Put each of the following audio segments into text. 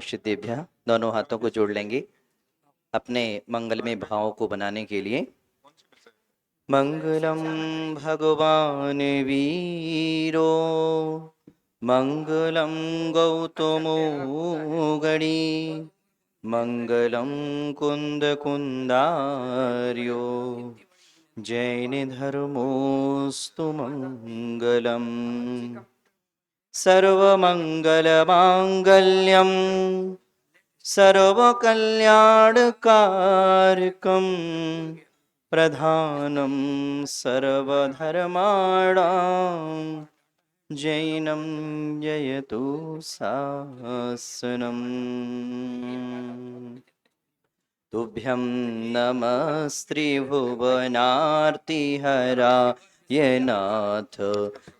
शितेभ्यः। दोनों हाथों को जोड़ लेंगे अपने मंगलमय भाव को बनाने के लिए। मंगलम भगवान वीरो मंगलम गौतमो गणी मंगलम कुंद कुंदार्यो जैन धर्मोस्तु मंगलम। सर्वमंगलमांगल्यं सर्वकल्याणकारकं प्रधानं सर्वधर्माणां जैनं जयतु शासनम्। तुभ्यं नमस्त्रिभुवनार्तिहराय नाथ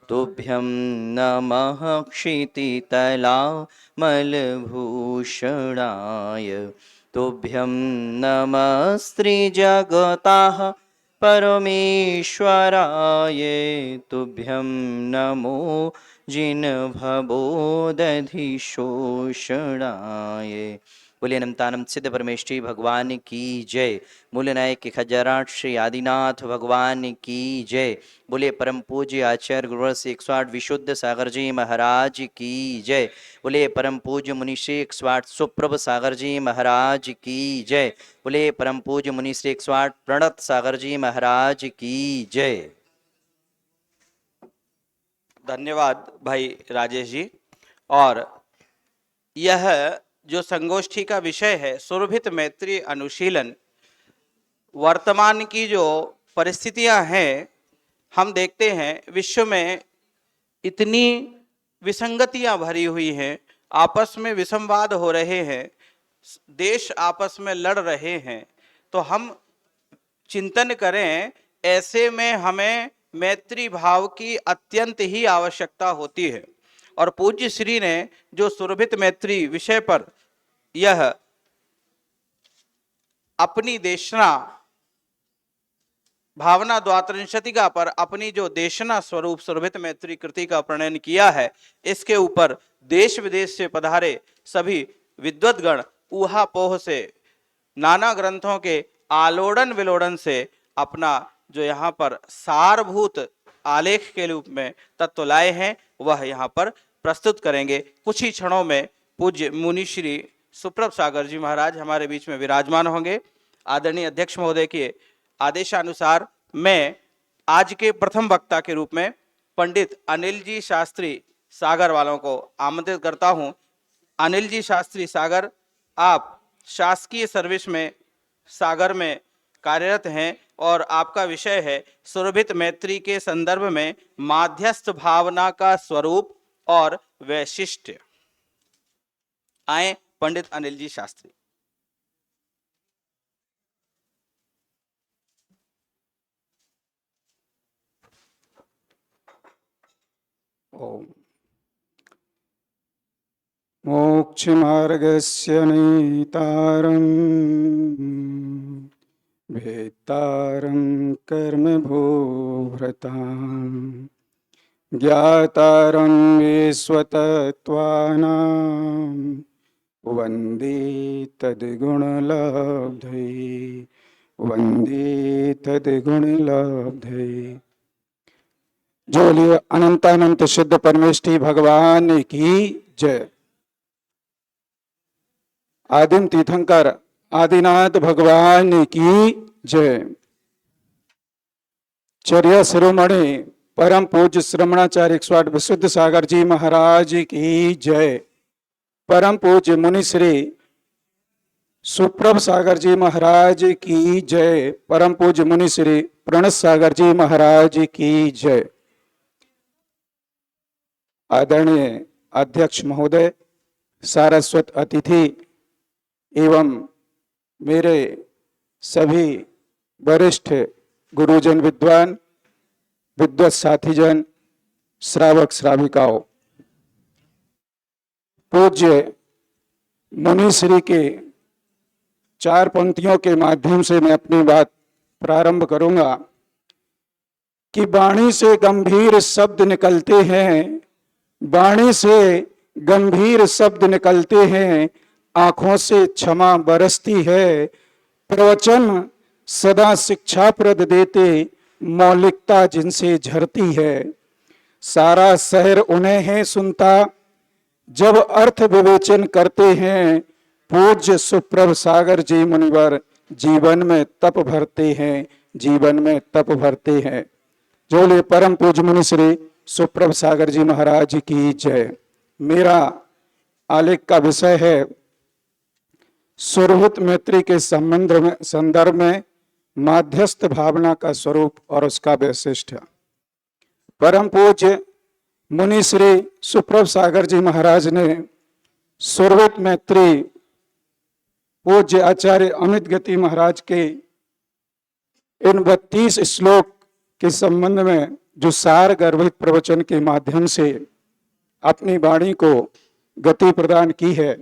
तुभ्यं नमः क्षितितलामलभूषणाय तुभ्यं नमस्त्रिजगताः परमेश्वराय तुभ्यं नमो जिनभवोदधिशोषणाय। बोलिए नमतानम सिद्ध परमेष्ठी भगवान की जय। मूल नायक के खजाराट श्री आदिनाथ भगवान की जय। बोलिए परम पूज्य आचार्य गुरुवर से 108 विशुद्ध सागर जी महाराज की जय। बोलिए परम पूज्य मुनिश्री 108 सुप्रभ सागर जी महाराज की जय। बोलिए परम पूज्य मुनिश्री 108 प्रणत सागर जी महाराज की जय। धन्यवाद भाई राजेश जी। और यह जो संगोष्ठी का विषय है सुरभित मैत्री अनुशीलन, वर्तमान की जो परिस्थितियां हैं हम देखते हैं विश्व में इतनी विसंगतियां भरी हुई हैं, आपस में विसंवाद हो रहे हैं, देश आपस में लड़ रहे हैं। तो हम चिंतन करें, ऐसे में हमें मैत्री भाव की अत्यंत ही आवश्यकता होती है। और पूज्य श्री ने जो सुरभित मैत्री विषय पर यह अपनी देशना भावना द्वात्रिंशतिका पर अपनी जो देशना स्वरूप सुरभित मैत्री कृति का प्रणयन किया है, इसके ऊपर देश विदेश से पधारे सभी विद्वद्गण ऊहापोह से नाना ग्रंथों के आलोड़न विलोड़न से अपना जो यहाँ पर सारभूत आलेख के रूप में तत्व लाए हैं वह यहाँ पर प्रस्तुत करेंगे। कुछ ही क्षणों में पूज्य मुनि श्री सुप्रभ सागर जी महाराज हमारे बीच में विराजमान होंगे। आदरणीय अध्यक्ष महोदय के आदेशानुसार मैं आज के प्रथम वक्ता के रूप में पंडित अनिल जी शास्त्री सागर वालों को आमंत्रित करता हूं। अनिल जी शास्त्री सागर, आप शासकीय सर्विस में सागर में कार्यरत हैं और आपका विषय है सुरभित मैत्री के संदर्भ में माध्यस्थ भावना का स्वरूप और वैशिष्ट्य। आए पंडित अनिल जी शास्त्री। ओम मोक्षमार्गस्य नेतारं भेत्तारं कर्मभूभृतां ज्ञातारं विश्वतत्त्वानां वन्दे तद्गुणलब्धये वन्दे तद्गुणलब्धये। जो बोलिए अनंतानंत सिद्ध परमेष्ठी भगवान की जय। आदिम तीर्थंकर आदिनाथ भगवान की जय। चर्या शिरोमणि परम पूज्य श्रमणाचार्य 108 विशुद्ध सागर जी महाराज की जय। परम पूज्य मुनि श्री सुप्रभ सागर जी महाराज की जय। परम पूज्य मुनि श्री प्रणत सागर जी महाराज की जय। आदरणीय अध्यक्ष महोदय, सारस्वत अतिथि एवं मेरे सभी वरिष्ठ गुरुजन, विद्वान विद्वत साथीजन, श्रावक श्राविकाओं, पूज्य मुनि श्री के 4 पंक्तियों के माध्यम से मैं अपनी बात प्रारंभ करूंगा कि वाणी से गंभीर शब्द निकलते हैं, वाणी से गंभीर शब्द निकलते हैं, आंखों से क्षमा बरसती है, प्रवचन सदा शिक्षाप्रद देते, मौलिकता जिनसे झरती है। सारा शहर उन्हें है सुनता, जब अर्थ विवेचन करते हैं। पूज्य सुप्रभ सागर जी मुनिवर, जीवन में तप भरते हैं, जीवन में तप भरते हैं। जोले परम पूज्य मुनि श्री सुप्रभ सागर जी महाराज की जय। मेरा आलेख का विषय है सुरहुत मैत्री के संदर्भ में माध्यस्थ भावना का स्वरूप और उसका वैशिष्ट्य। परम पूज्य मुनि श्री सुप्रभ सागर जी महाराज ने सुरहुत मैत्री पूज्य आचार्य अमित गति महाराज के इन 32 श्लोक के संबंध में जो सार गर्भित प्रवचन के माध्यम से अपनी वाणी को गति प्रदान की है।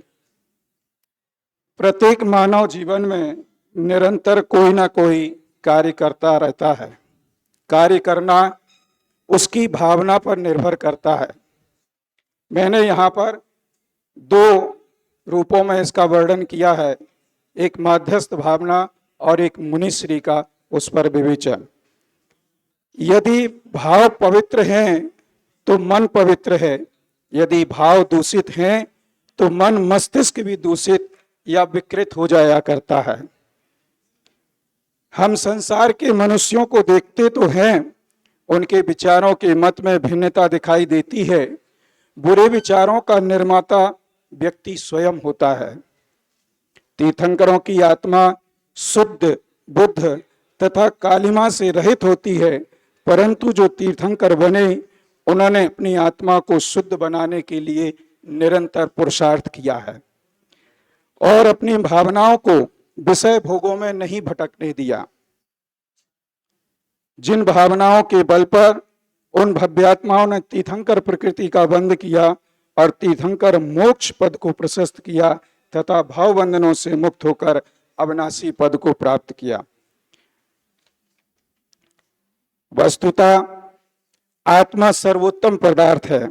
प्रत्येक मानव जीवन में निरंतर कोई ना कोई कार्य करता रहता है। कार्य करना उसकी भावना पर निर्भर करता है। मैंने यहाँ पर 2 रूपों में इसका वर्णन किया है, एक माध्यस्थ भावना और एक मुनिश्री का उस पर विवेचन। यदि भाव पवित्र हैं तो मन पवित्र है, यदि भाव दूषित हैं तो मन मस्तिष्क भी दूषित या विकृत हो जाया करता है। हम संसार के मनुष्यों को देखते तो हैं, उनके विचारों के मत में भिन्नता दिखाई देती है। बुरे विचारों का निर्माता व्यक्ति स्वयं होता है। तीर्थंकरों की आत्मा शुद्ध, बुद्ध तथा कालिमा से रहित होती है, परंतु जो तीर्थंकर बने उन्होंने अपनी आत्मा को शुद्ध बनाने के लिए निरंतर पुरुषार्थ किया है और अपनी भावनाओं को विषय भोगों में नहीं भटकने दिया। जिन भावनाओं के बल पर उन भव्यात्माओं ने तीर्थंकर प्रकृति का बंध किया और तीर्थंकर मोक्ष पद को प्रशस्त किया तथा भाव बंधनों से मुक्त होकर अविनाशी पद को प्राप्त किया। वस्तुतः आत्मा सर्वोत्तम पदार्थ है,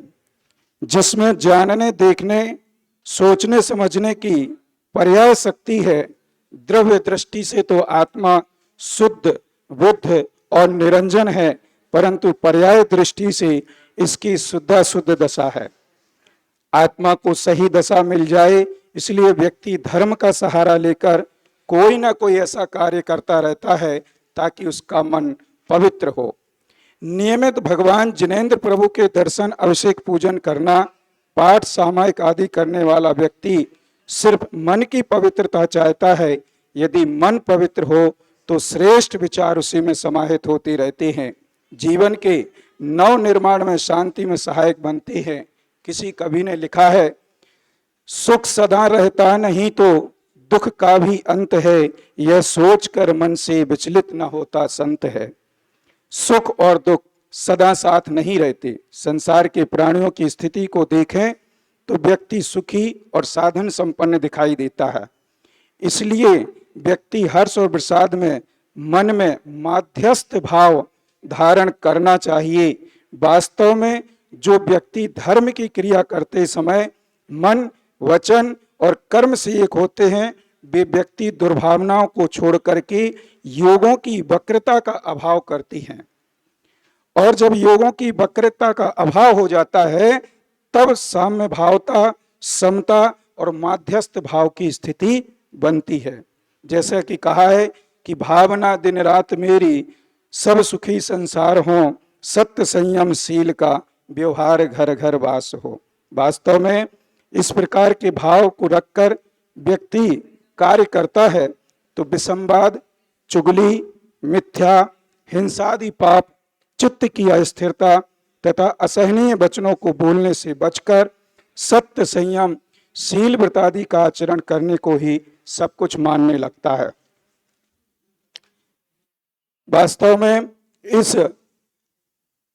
जिसमें जानने, देखने, सोचने, समझने की पर्याय शक्ति है। द्रव्य दृष्टि से तो आत्मा शुद्ध, बुद्ध और निरंजन है, परंतु पर्याय दृष्टि से इसकी शुद्धाशुद्ध दशा है। आत्मा को सही दशा मिल जाए, इसलिए व्यक्ति धर्म का सहारा लेकर कोई ना कोई ऐसा कार्य करता रहता है ताकि उसका मन पवित्र हो। नियमित भगवान जिनेंद्र प्रभु के दर्शन, अभिषेक, पूजन करना, पाठ, सामायिक आदि करने वाला व्यक्ति सिर्फ मन की पवित्रता चाहता है। यदि मन पवित्र हो तो श्रेष्ठ विचार उसी में समाहित होते रहते हैं, जीवन के नव निर्माण में, शांति में सहायक बनते हैं। किसी कवि ने लिखा है, सुख सदा रहता नहीं तो दुख का भी अंत है, यह सोचकर मन से विचलित न होता संत है। सुख और दुख सदा साथ नहीं रहते। संसार के प्राणियों की स्थिति को देखें तो व्यक्ति सुखी और साधन संपन्न दिखाई देता है। इसलिए व्यक्ति हर्ष और विषाद में मन में माध्यस्थ भाव धारण करना चाहिए। वास्तव में जो व्यक्ति धर्म की क्रिया करते समय मन, वचन और कर्म से एक होते हैं, वे व्यक्ति दुर्भावनाओं को छोड़ करके योगों की वक्रता का अभाव करती हैं। और जब योगों की वक्रता का अभाव हो जाता है, तब साम्य भावता, समता और माध्यस्थ भाव की स्थिति बनती है। जैसा कि कहा है कि भावना दिन रात मेरी, सब सुखी संसार हो, सत्य संयम शील का व्यवहार घर घर वास हो। वास्तव में इस प्रकार के भाव को रखकर व्यक्ति कार्य करता है तो विसंवाद, चुगली, मिथ्या, हिंसादि पाप, चित्त की अस्थिरता तथा असहनीय वचनों को बोलने से बचकर सत्य, संयम, शील, व्रत आदि का आचरण करने को ही सब कुछ मानने लगता है। वास्तव में इस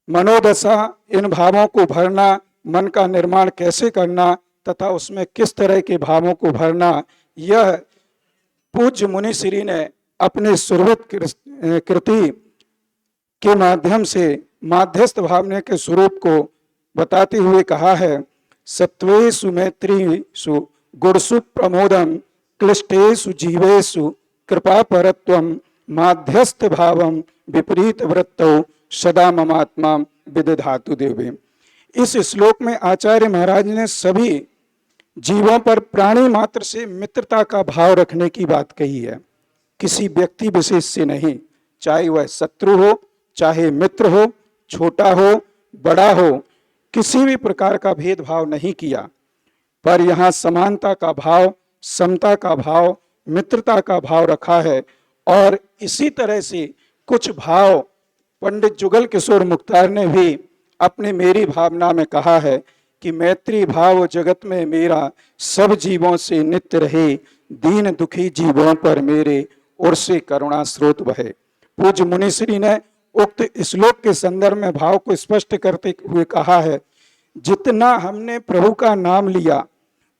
मनोदशा, इन भावों को भरना, मन का निर्माण कैसे करना तथा उसमें किस तरह के भावों को भरना, यह पूज्य मुनि श्री ने अपने सुरभित कृति के माध्यम से माध्यस्थ भावना के स्वरूप को बताते हुए कहा है, सत्वेषु मैत्रीषु गुणसु प्रमोदम क्लिष्टेषु जीवेषु कृपा परत्वम माध्यस्थ भावम विपरीत वृत्तौ सदा ममात्मा विदधातु देवे। इस श्लोक में आचार्य महाराज ने सभी जीवों पर प्राणी मात्र से मित्रता का भाव रखने की बात कही है, किसी व्यक्ति विशेष से नहीं, चाहे वह शत्रु हो चाहे मित्र हो, छोटा हो बड़ा हो, किसी भी प्रकार का भेदभाव नहीं किया, पर यहाँ समानता का भाव, समता का भाव, मित्रता का भाव रखा है। और इसी तरह से कुछ भाव पंडित जुगल किशोर मुख्तार ने भी अपने मेरी भावना में कहा है कि मैत्री भाव जगत में मेरा, सब जीवों से नित्य रहे, दीन दुखी जीवों पर मेरे ओर से करुणा स्रोत बहे। पूज्य मुनिश्री ने उक्त श्लोक के संदर्भ में भाव को स्पष्ट करते हुए कहा है, जितना हमने प्रभु का नाम लिया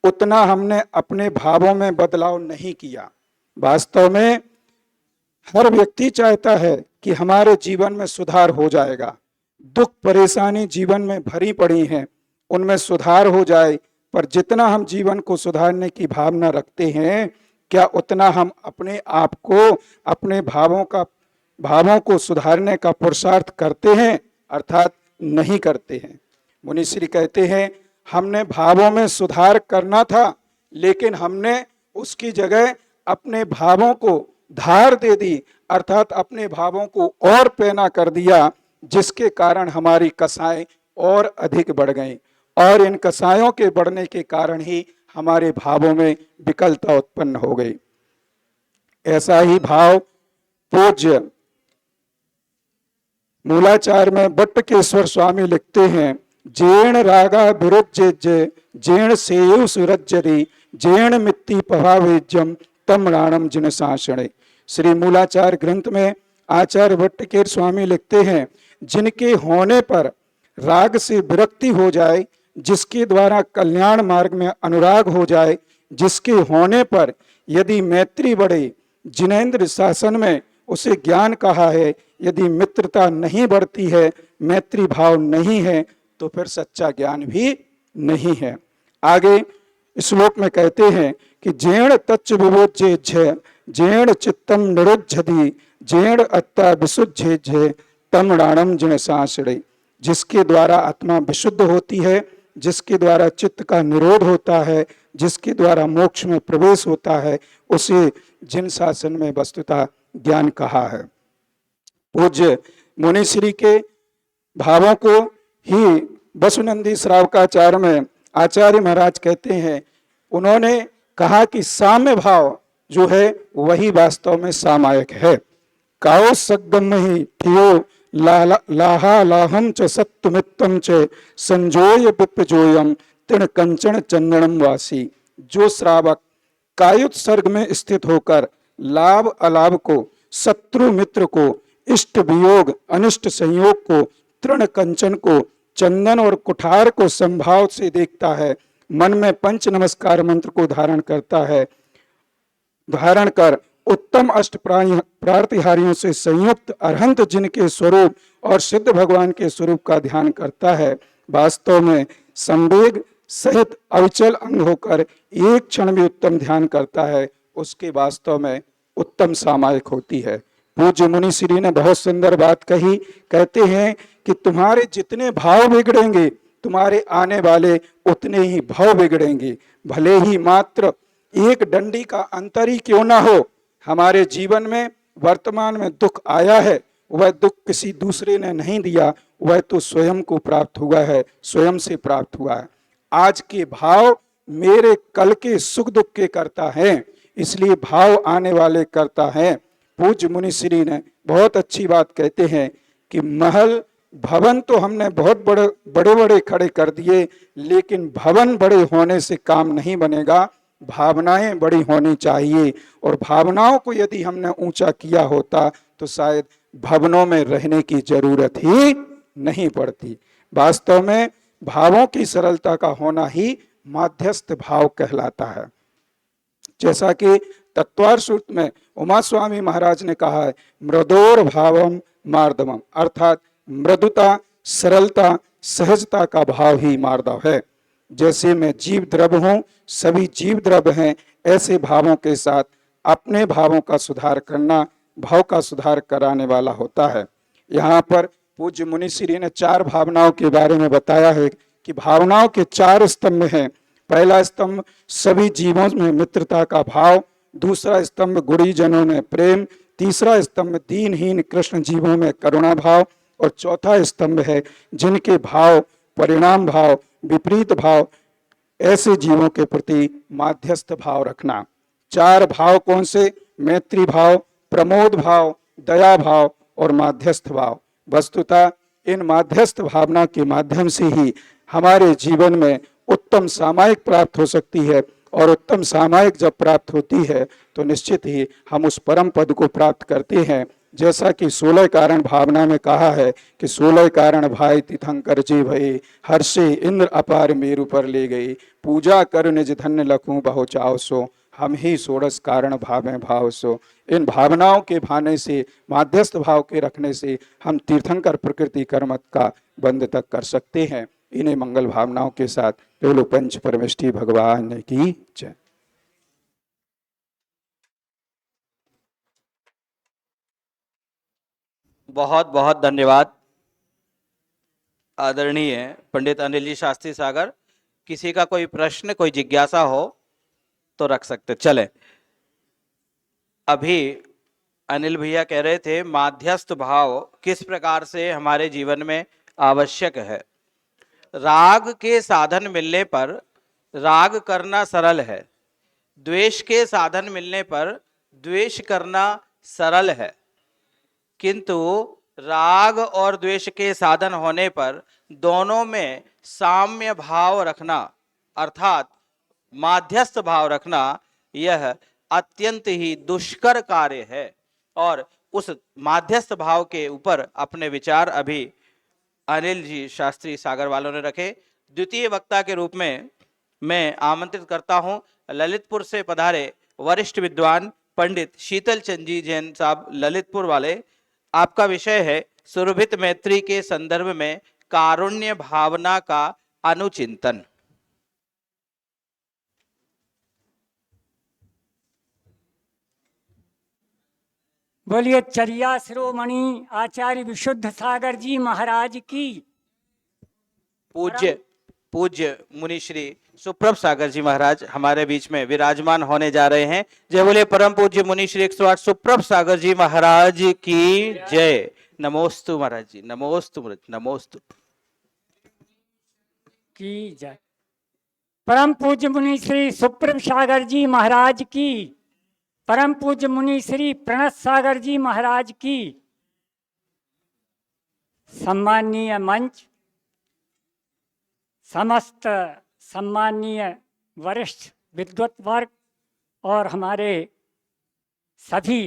उतना हमने अपने भावों में बदलाव नहीं किया। वास्तव में हर व्यक्ति चाहता है कि हमारे जीवन में सुधार हो जाएगा, दुख परेशानी जीवन में भरी पड़ी हैं, उनमें सुधार हो जाए, पर जितना हम जीवन को सुधारने की भावना रखते हैं, क्या उतना हम अपने आप को, अपने भावों को सुधारने का पुरुषार्थ करते हैं? अर्थात नहीं करते हैं। मुनिश्री कहते हैं, हमने भावों में सुधार करना था, लेकिन हमने उसकी जगह अपने भावों को धार दे दी, अर्थात अपने भावों को और पैना कर दिया, जिसके कारण हमारी कसाएं और अधिक बढ़ गईं, और इन कसायों के बढ़ने के कारण ही हमारे भावों में विकलता उत्पन्न हो गई। ऐसा ही भाव पूज्य मूलाचार में बट्टकेश्वर स्वामी लिखते हैं, जेण रागा विरुज्य जेण सेयु सुरज्जरी जेण मित्ति पभावेज्यम तम राणम जिन शासने। श्री मूलाचार ग्रंथ में आचार्य बट्टकेर स्वामी लिखते हैं, जिनके होने पर राग से विरक्ति हो जाए, जिसके द्वारा कल्याण मार्ग में अनुराग हो जाए, जिसके होने पर यदि मैत्री बढ़े, जिनेन्द्र शासन में उसे ज्ञान कहा है, यदि मित्रता नहीं बढ़ती है, मैत्री भाव नहीं है, तो फिर सच्चा ज्ञान भी नहीं है। आगे श्लोक में कहते हैं कि जेण तच्च विवोज्य जेण चित्तम निरुद्धति जेण अत्ता विशुद्धे तम राणम जिन शासड़े। जिसके द्वारा आत्मा विशुद्ध होती है, जिसके द्वारा चित्त का निरोध होता है, जिसके द्वारा मोक्ष में प्रवेश होता है, उसे जिन शासन में वस्तुतः ज्ञान कहा है। पूज्य मुनिश्री के भावों को ही बसुनंदी श्रावकाचार्य में आचार्य महाराज कहते हैं, उन्होंने कहा कि साम्य भाव जो है वही वास्तव में सामायिक है। काओ सगम ही ठियो लाहा लाहम च सत्तुमित्तम च संजोय विप्पजोयम तिण कंचन चंदनम वासी। जो श्रावक कायुत सर्ग में स्थित होकर लाभ अलाभ को, शत्रु मित्र को, इष्ट वियोग अनिष्ट संयोग को, तृण कंचन को, चंदन और कुठार को संभाव से देखता है, मन में पंच नमस्कार मंत्र को धारण करता है, धारण कर उत्तम अष्ट प्रातिहारियों से संयुक्त अरहंत जिनके स्वरूप और सिद्ध भगवान के स्वरूप का ध्यान करता है, वास्तव में संवेग सहित अविचल अंग होकर एक क्षण भी उत्तम ध्यान करता है, उसके वास्तव में उत्तम सामायिक होती है। पूज्य मुनिश्री ने बहुत सुंदर बात कही, कहते हैं कि तुम्हारे जितने भाव बिगड़ेंगे, तुम्हारे आने वाले उतने ही भाव बिगड़ेंगे। भले ही मात्र एक डंडी का अंतर ही क्यों ना हो, हमारे जीवन में वर्तमान में दुख आया है, वह दुख किसी दूसरे ने नहीं दिया, वह तो स्वयं को प्राप्त हुआ है, स्वयं से प्राप्त हुआ है। आज के भाव मेरे कल के सुख दुख के करता है, इसलिए भाव आने वाले करता है। पूज्य मुनिश्री ने बहुत अच्छी बात कहते हैं कि महल भवन तो हमने बहुत बड़े बड़े खड़े कर दिए, लेकिन भवन बड़े होने से काम नहीं बनेगा, भावनाएं बड़ी होनी चाहिए। और भावनाओं को यदि हमने ऊंचा किया होता तो शायद भवनों में रहने की जरूरत ही नहीं पड़ती। वास्तव में भावों की सरलता का होना ही माध्यस्थ भाव कहलाता है। जैसा कि तत्वार सूत्र में उमा स्वामी महाराज ने कहा है, मृदोर भावम मार्दवम, अर्थात मृदुता, सरलता, सहजता का भाव ही मार्दव है। जैसे मैं जीव द्रव्य हूँ, सभी जीव द्रव्य हैं, ऐसे भावों के साथ अपने भावों का सुधार करना भाव का सुधार कराने वाला होता है। यहाँ पर पूज्य मुनिश्री ने 4 भावनाओं के बारे में बताया है कि भावनाओं के 4 स्तंभ हैं। पहला स्तंभ सभी जीवों में मित्रता का भाव, दूसरा स्तंभ गुणीजनों में प्रेम, तीसरा स्तंभ दीनहीन कृष्ण जीवों में करुणा भाव और चौथा स्तंभ है जिनके भाव परिणाम भाव विपरीत भाव ऐसे जीवों के प्रति माध्यस्थ भाव रखना। 4 भाव कौन से? मैत्री भाव, प्रमोद भाव, दया भाव और माध्यस्थ भाव। वस्तुतः इन माध्यस्थ भावना के माध्यम से ही हमारे जीवन में उत्तम सामायिक प्राप्त हो सकती है और उत्तम सामायिक जब प्राप्त होती है तो निश्चित ही हम उस परम पद को प्राप्त करते हैं। जैसा कि 16 कारण भावना में कहा है कि 16 कारण भाई तीर्थंकर जी भई, हर्षे इंद्र अपार मेरु पर ले गई, पूजा कर निज धन्य लखूं बहु चाव सो, हम ही 16 कारण भावें भाव सो। इन भावनाओं के भाने से, माध्यस्थ भाव के रखने से हम तीर्थंकर प्रकृति कर्मत का बंध तक कर सकते हैं। इन्हें मंगल भावनाओं के साथ पेलो पंच परमेष्ठी भगवान की जय। बहुत बहुत धन्यवाद आदरणीय पंडित अनिल जी शास्त्री सागर। किसी का कोई प्रश्न, कोई जिज्ञासा हो तो रख सकते। चले, अभी अनिल भैया कह रहे थे माध्यस्थ भाव किस प्रकार से हमारे जीवन में आवश्यक है। राग के साधन मिलने पर राग करना सरल है, द्वेष के साधन मिलने पर द्वेष करना सरल है, किंतु राग और द्वेष के साधन होने पर दोनों में साम्य भाव रखना अर्थात माध्यस्थ भाव रखना यह अत्यंत ही दुष्कर कार्य है। और उस माध्यस्थ भाव के ऊपर अपने विचार अभी अनिल जी शास्त्री सागर वालों ने रखे। द्वितीय वक्ता के रूप में मैं आमंत्रित करता हूं ललितपुर से पधारे वरिष्ठ विद्वान पंडित शीतल चंद जी जैन साहब ललितपुर वाले। आपका विषय है सुरभित मैत्री के संदर्भ में कारुण्य भावना का अनुचिंतन। बोलिए चरिया शिरोमणि आचार्य विशुद्ध सागर जी महाराज की। पूज्य मुनि श्री सुप्रभ सागर जी महाराज हमारे बीच में विराजमान होने जा रहे हैं। जय बोले परम पूज्य मुनि श्री 108 सुप्रभ सागर जी महाराज की जय। नमोस्तु महाराज जी, नमोस्तु महाराज, नमोस्तु की जय। परम पूज्य मुनि श्री सुप्रभ सागर जी महाराज की, परम पूज्य मुनि श्री प्रणत सागर जी महाराज की। सम्माननीय मंच, समस्त सम्माननीय वरिष्ठ विद्वत वर्ग और हमारे सभी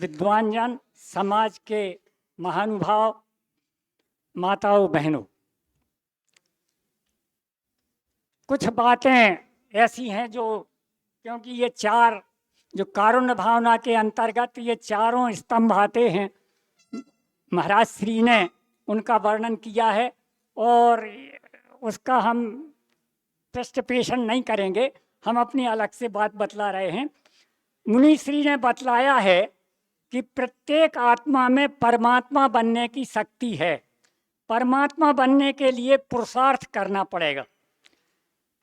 विद्वानजन, समाज के महानुभाव, माताओं बहनों, कुछ बातें ऐसी हैं जो, क्योंकि ये 4 जो कारुण्य भावना के अंतर्गत ये चारों स्तंभ आते हैं, महाराज श्री ने उनका वर्णन किया है और उसका हम पृष्ठपेषण नहीं करेंगे, हम अपनी अलग से बात बतला रहे हैं। मुनि श्री ने बतलाया है कि प्रत्येक आत्मा में परमात्मा बनने की शक्ति है। परमात्मा बनने के लिए पुरुषार्थ करना पड़ेगा।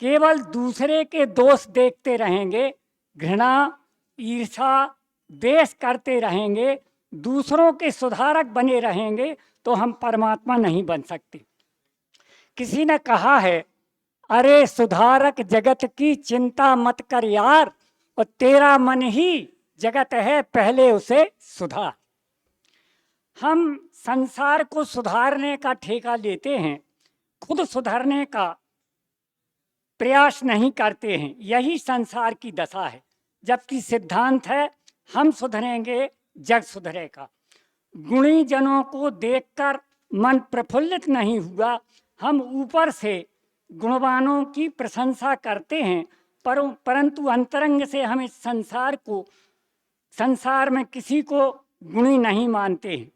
केवल दूसरे के दोष देखते रहेंगे, घृणा ईर्षा द्वेष करते रहेंगे, दूसरों के सुधारक बने रहेंगे तो हम परमात्मा नहीं बन सकते। किसी ने कहा है, अरे सुधारक जगत की चिंता मत कर यार, और तेरा मन ही जगत है, पहले उसे सुधार। हम संसार को सुधारने का ठेका लेते हैं, खुद सुधरने का प्रयास नहीं करते हैं। यही संसार की दशा है। जबकि सिद्धांत है हम सुधरेंगे जग सुधरेगा। गुणी जनों को देखकर मन प्रफुल्लित नहीं हुआ। हम ऊपर से गुणवानों की प्रशंसा करते हैं, परंतु अंतरंग से हम इस संसार में किसी को गुणी नहीं मानते हैं।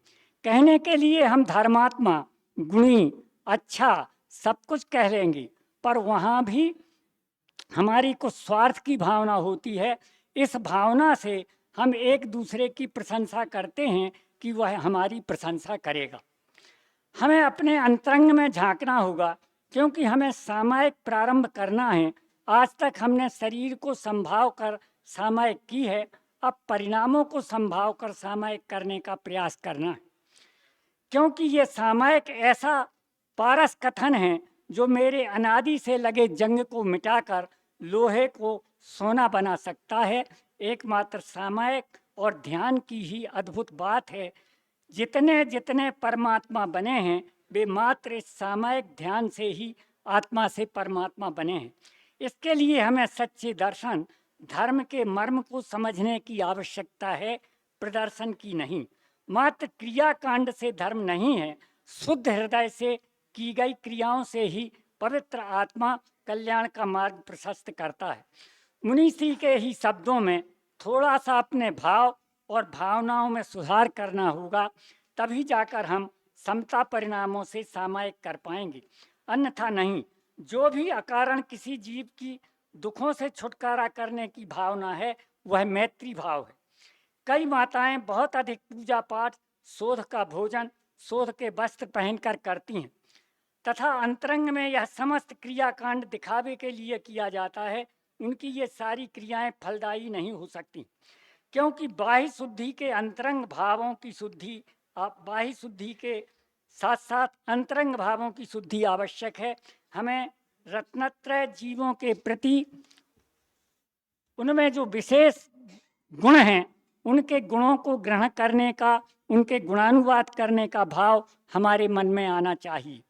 कहने के लिए हम धर्मात्मा, गुणी, अच्छा सब कुछ कह लेंगे, पर वहाँ भी हमारी कुछ स्वार्थ की भावना होती है। इस भावना से हम एक दूसरे की प्रशंसा करते हैं कि वह हमारी प्रशंसा करेगा। हमें अपने अंतरंग में झांकना होगा, क्योंकि हमें सामायिक प्रारंभ करना है। आज तक हमने शरीर को संभाव कर सामायिक की है, अब परिणामों को संभाव कर सामायिक करने का प्रयास करना है। क्योंकि ये सामायिक ऐसा पारस कथन है जो मेरे अनादि से लगे जंग को मिटाकर लोहे को सोना बना सकता है। एकमात्र सामायिक और ध्यान की ही अद्भुत बात है। जितने जितने परमात्मा बने हैं वे मात्र इस सामायिक ध्यान से ही आत्मा से परमात्मा बने हैं। इसके लिए हमें सच्चे दर्शन, धर्म के मर्म को समझने की आवश्यकता है, प्रदर्शन की नहीं। मात्र क्रियाकांड से धर्म नहीं है, शुद्ध हृदय से की गई क्रियाओं से ही पवित्र आत्मा कल्याण का मार्ग प्रशस्त करता है। मुनीश्री के ही शब्दों में थोड़ा सा अपने भाव और भावनाओं में सुधार करना होगा, तभी जाकर हम समता परिणामों से सामायिक कर पाएंगे, अन्यथा नहीं। जो भी अकारण किसी जीव की दुखों से छुटकारा करने की भावना है वह मैत्री भाव है। कई माताएं बहुत अधिक पूजा पाठ, शोध का भोजन, शोध के वस्त्र पहनकर करती हैं, तथा अंतरंग में यह समस्त क्रियाकांड दिखावे के लिए किया जाता है। उनकी ये सारी क्रियाएं फलदायी नहीं हो सकती, क्योंकि बाह्य शुद्धि के अंतरंग भावों की शुद्धि, बाह्य शुद्धि के साथ साथ अंतरंग भावों की शुद्धि आवश्यक है। हमें रत्नत्रय जीवों के प्रति उनमें जो विशेष गुण हैं उनके गुणों को ग्रहण करने का, उनके गुणानुवाद करने का भाव हमारे मन में आना चाहिए।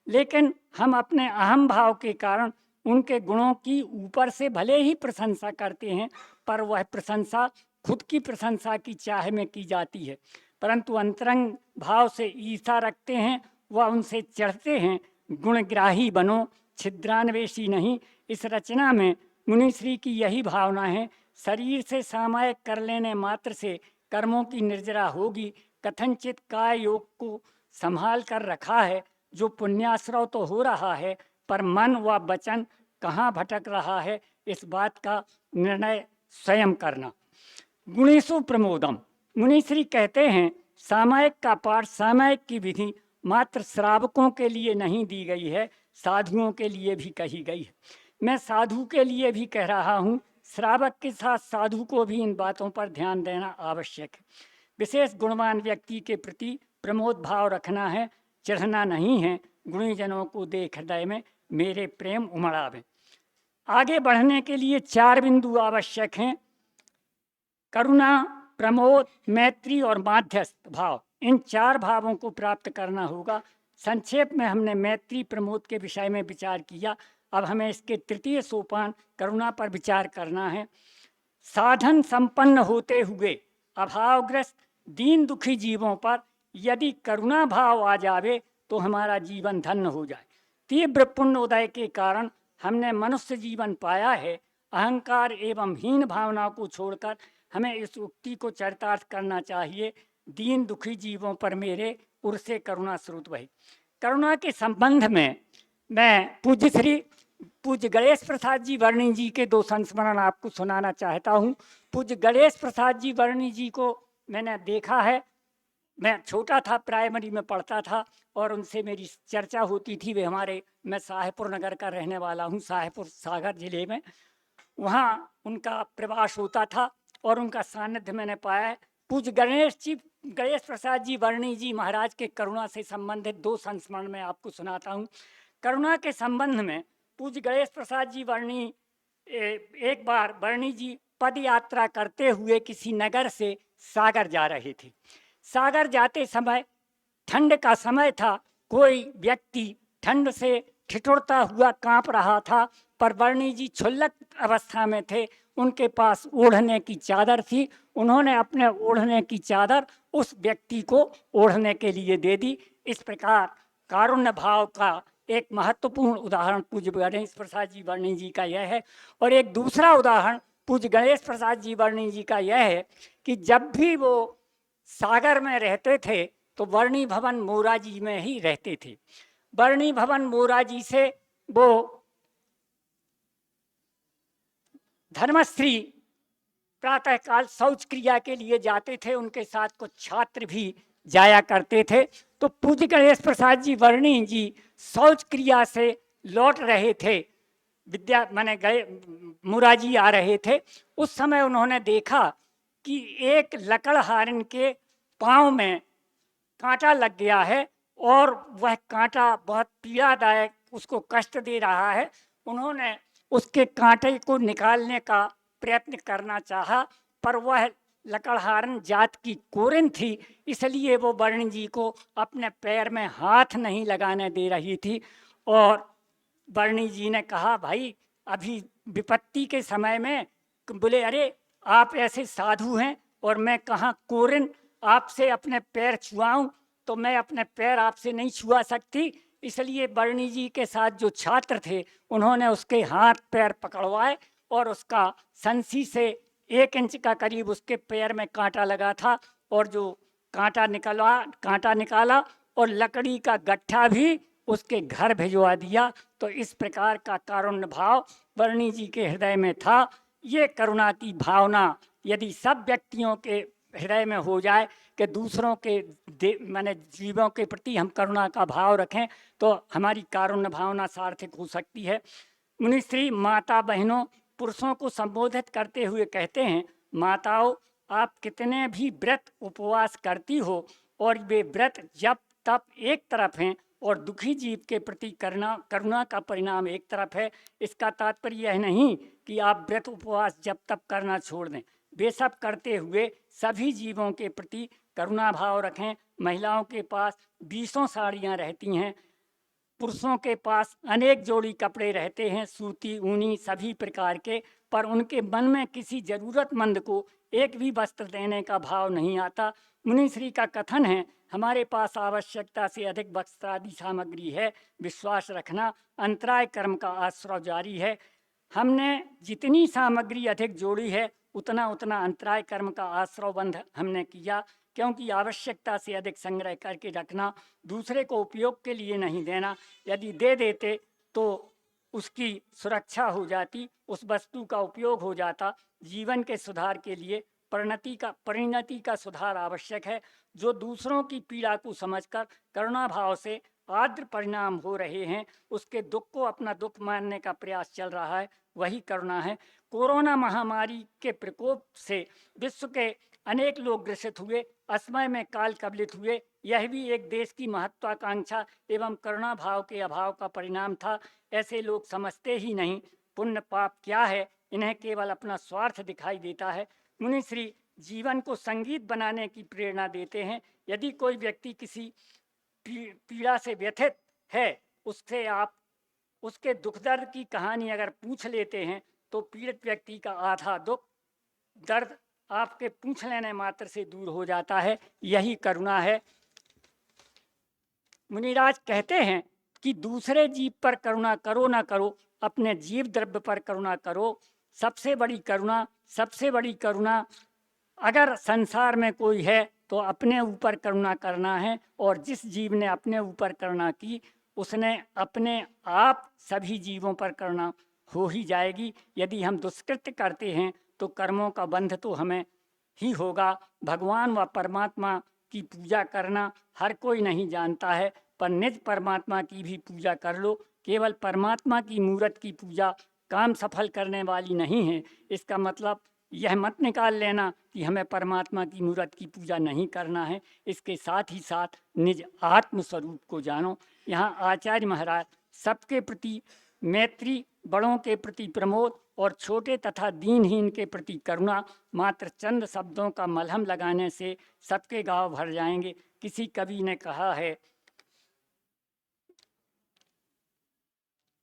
लेकिन हम अपने अहम भाव के कारण उनके गुणों की ऊपर से भले ही प्रशंसा करते हैं, पर वह प्रशंसा खुद की प्रशंसा की चाह में की जाती है, परंतु अंतरंग भाव से ईर्षा रखते हैं, वह उनसे चढ़ते हैं। गुणग्राही बनो, छिद्रान्वेषी नहीं। इस रचना में मुनिश्री की यही भावना है। शरीर से सामायिक कर लेने मात्र से कर्मों की निर्जरा होगी। कथनचित काय योग को संभाल कर रखा है, जो पुण्याश्रव तो हो रहा है, पर मन व वचन कहाँ भटक रहा है, इस बात का निर्णय स्वयं करना। गुणेशु प्रमोदम, मुनिश्री कहते हैं सामायिक का पाठ, सामायिक की विधि मात्र श्रावकों के लिए नहीं दी गई है, साधुओं के लिए भी कही गई है। मैं साधु के लिए भी कह रहा हूँ, श्रावक के साथ साधु को भी इन बातों पर ध्यान देना आवश्यक है। विशेष गुणवान व्यक्ति के प्रति प्रमोद भाव रखना है, चढ़ना नहीं है। गुणीजनों को देख हृदय में मेरे प्रेम उमड़ावे। आगे बढ़ने के लिए 4 बिंदु आवश्यक हैं: करुणा, प्रमोद, मैत्री और माध्यस्थ भाव। इन 4 भावों को प्राप्त करना होगा। संक्षेप में हमने मैत्री प्रमोद के विषय में विचार किया। अब हमें इसके तृतीय सोपान करुणा पर विचार करना है। साधन संपन्न होते हुए अभावग्रस्त दीन दुखी जीवों पर यदि करुणा भाव आ जावे तो हमारा जीवन धन्य हो जाए। तीव्र पुण्योदय के कारण हमने मनुष्य जीवन पाया है। अहंकार एवं हीन भावना को छोड़कर हमें इस उक्ति को चरितार्थ करना चाहिए: दीन दुखी जीवों पर मेरे उर से करुणा स्रोत बहे। करुणा के संबंध में मैं पूज्य गणेश प्रसाद जी वर्णी जी के 2 संस्मरण आपको सुनाना चाहता हूँ। पूज्य गणेश प्रसाद जी वर्णी जी को मैंने देखा है। मैं छोटा था, प्राइमरी में पढ़ता था और उनसे मेरी चर्चा होती थी। वे मैं साहेबपुर नगर का रहने वाला हूँ, साहेबपुर सागर जिले में। वहाँ उनका प्रवास होता था और उनका सानिध्य मैंने पाया है। पूज्य गणेश प्रसाद जी वर्णी जी महाराज के करुणा से संबंधित 2 संस्मरण में आपको सुनाता हूँ। करुणा के संबंध में पूज्य गणेश प्रसाद जी वर्णी एक बार वर्णी जी पद यात्रा करते हुए किसी नगर से सागर जा रहे थे। सागर जाते समय ठंड का समय था। कोई व्यक्ति ठंड से ठिठुरता हुआ कांप रहा था, पर वर्णी जी क्षुल्लक अवस्था में थे। उनके पास ओढ़ने की चादर थी। उन्होंने अपने ओढ़ने की चादर उस व्यक्ति को ओढ़ने के लिए दे दी। इस प्रकार कारुण्य भाव का एक महत्वपूर्ण उदाहरण पूज्य गणेश प्रसाद जी वर्णी जी का यह है। और एक दूसरा उदाहरण पूज्य गणेश प्रसाद जी वर्णी जी का यह है कि जब भी वो सागर में रहते थे तो वर्णी भवन मोराजी में ही रहते थे। वर्णी भवन मोराजी से वो धर्मश्री प्रातःकाल शौच क्रिया के लिए जाते थे, उनके साथ कुछ छात्र भी जाया करते थे। तो पूज्य गणेश प्रसाद जी वर्णी जी शौच क्रिया से लौट रहे थे, विद्या माने गए, मुराजी आ रहे थे। उस समय उन्होंने देखा कि एक लकड़हारन के पाँव में कांटा लग गया है और वह कांटा बहुत पीड़ादायक उसको कष्ट दे रहा है। उन्होंने उसके कांटे को निकालने का प्रयत्न करना चाहा, पर वह लकड़हारन जात की कोरिन थी, इसलिए वो वर्ण जी को अपने पैर में हाथ नहीं लगाने दे रही थी। और वर्णी जी ने कहा, भाई अभी विपत्ति के समय में, बोले अरे आप ऐसे साधु हैं और मैं कहाँ कोरिन आपसे अपने पैर छुआऊं, तो मैं अपने पैर आपसे नहीं छुआ सकती। इसलिए वर्णी जी के साथ जो छात्र थे उन्होंने उसके हाथ पैर पकड़वाए और उसका संसी से 1 इंच का करीब उसके पैर में कांटा लगा था, और जो कांटा निकाला और लकड़ी का गट्ठा भी उसके घर भिजवा दिया। तो इस प्रकार का कारुण्य भाव वर्णी जी के हृदय में था। ये करुणा की भावना यदि सब व्यक्तियों के हृदय में हो जाए कि दूसरों के माने जीवों के प्रति हम करुणा का भाव रखें, तो हमारी कारुण्य भावना सार्थक हो सकती है। मुनिश्री माता बहनों पुरुषों को संबोधित करते हुए कहते हैं, माताओं आप कितने भी व्रत उपवास करती हो और वे व्रत जब तप एक तरफ हैं और दुखी जीव के प्रति करुणा का परिणाम एक तरफ है। इसका तात्पर्य यह नहीं कि आप व्रत उपवास जब तप करना छोड़ दें, वे सब करते हुए सभी जीवों के प्रति करुणा भाव रखें। महिलाओं के पास 20 साड़ियाँ रहती हैं, पुरुषों के पास अनेक जोड़ी कपड़े रहते हैं, सूती ऊनी सभी प्रकार के, पर उनके मन में किसी जरूरतमंद को एक भी वस्त्र देने का भाव नहीं आता। मुनिश्री का कथन है, हमारे पास आवश्यकता से अधिक वस्त्रादि सामग्री है, विश्वास रखना अंतराय कर्म का आश्रय जारी है। हमने जितनी सामग्री अधिक जोड़ी है उतना उतना अंतराय कर्म का आश्रय बंध हमने किया, क्योंकि आवश्यकता से अधिक संग्रह करके रखना, दूसरे को उपयोग के लिए नहीं देना। यदि दे देते तो उसकी सुरक्षा हो जाती, उस वस्तु का उपयोग हो जाता। जीवन के सुधार के लिए परिणति का सुधार आवश्यक है। जो दूसरों की पीड़ा को समझकर करुणा भाव से आर्द्र परिणाम हो रहे हैं, उसके दुख को अपना दुख मानने का प्रयास चल रहा है, वही करुणा है। कोरोना महामारी के प्रकोप से विश्व के अनेक लोग ग्रसित हुए, असमय में काल कबलित हुए। यह भी एक देश की महत्वाकांक्षा एवं करुणा भाव के अभाव का परिणाम था। ऐसे लोग समझते ही नहीं पुण्य पाप क्या है, इन्हें केवल अपना स्वार्थ दिखाई देता है। मुनिश्री जीवन को संगीत बनाने की प्रेरणा देते हैं। यदि कोई व्यक्ति किसी पीड़ा से व्यथित है, उससे आप उसके दुख दर्द की कहानी अगर पूछ लेते हैं तो पीड़ित व्यक्ति का आधा दुख दर्द आपके पूछ लेने मात्र से दूर हो जाता है। यही करुणा है। मुनिराज कहते हैं कि दूसरे जीव पर करुणा करो ना करो, अपने जीव द्रव्य पर करुणा करो। सबसे बड़ी करुणा अगर संसार में कोई है तो अपने ऊपर करुणा करना है, और जिस जीव ने अपने ऊपर करुणा की उसने अपने आप सभी जीवों पर करुणा हो ही जाएगी। यदि हम दुष्कृत्य करते हैं तो कर्मों का बंध तो हमें ही होगा। भगवान व परमात्मा की पूजा करना हर कोई नहीं जानता है, पर निज परमात्मा की भी पूजा कर लो। केवल परमात्मा की मूर्त की पूजा काम सफल करने वाली नहीं है। इसका मतलब यह मत निकाल लेना कि हमें परमात्मा की मूर्त की पूजा नहीं करना है। इसके साथ ही साथ निज आत्म स्वरूप को जानो। यहाँ आचार्य महाराज सबके प्रति मैत्री, बड़ों के प्रति प्रमोद और छोटे तथा दीनहीन के प्रति करुणा मात्र चंद शब्दों का मलहम लगाने से सबके गांव भर जाएंगे। किसी कवि ने कहा है,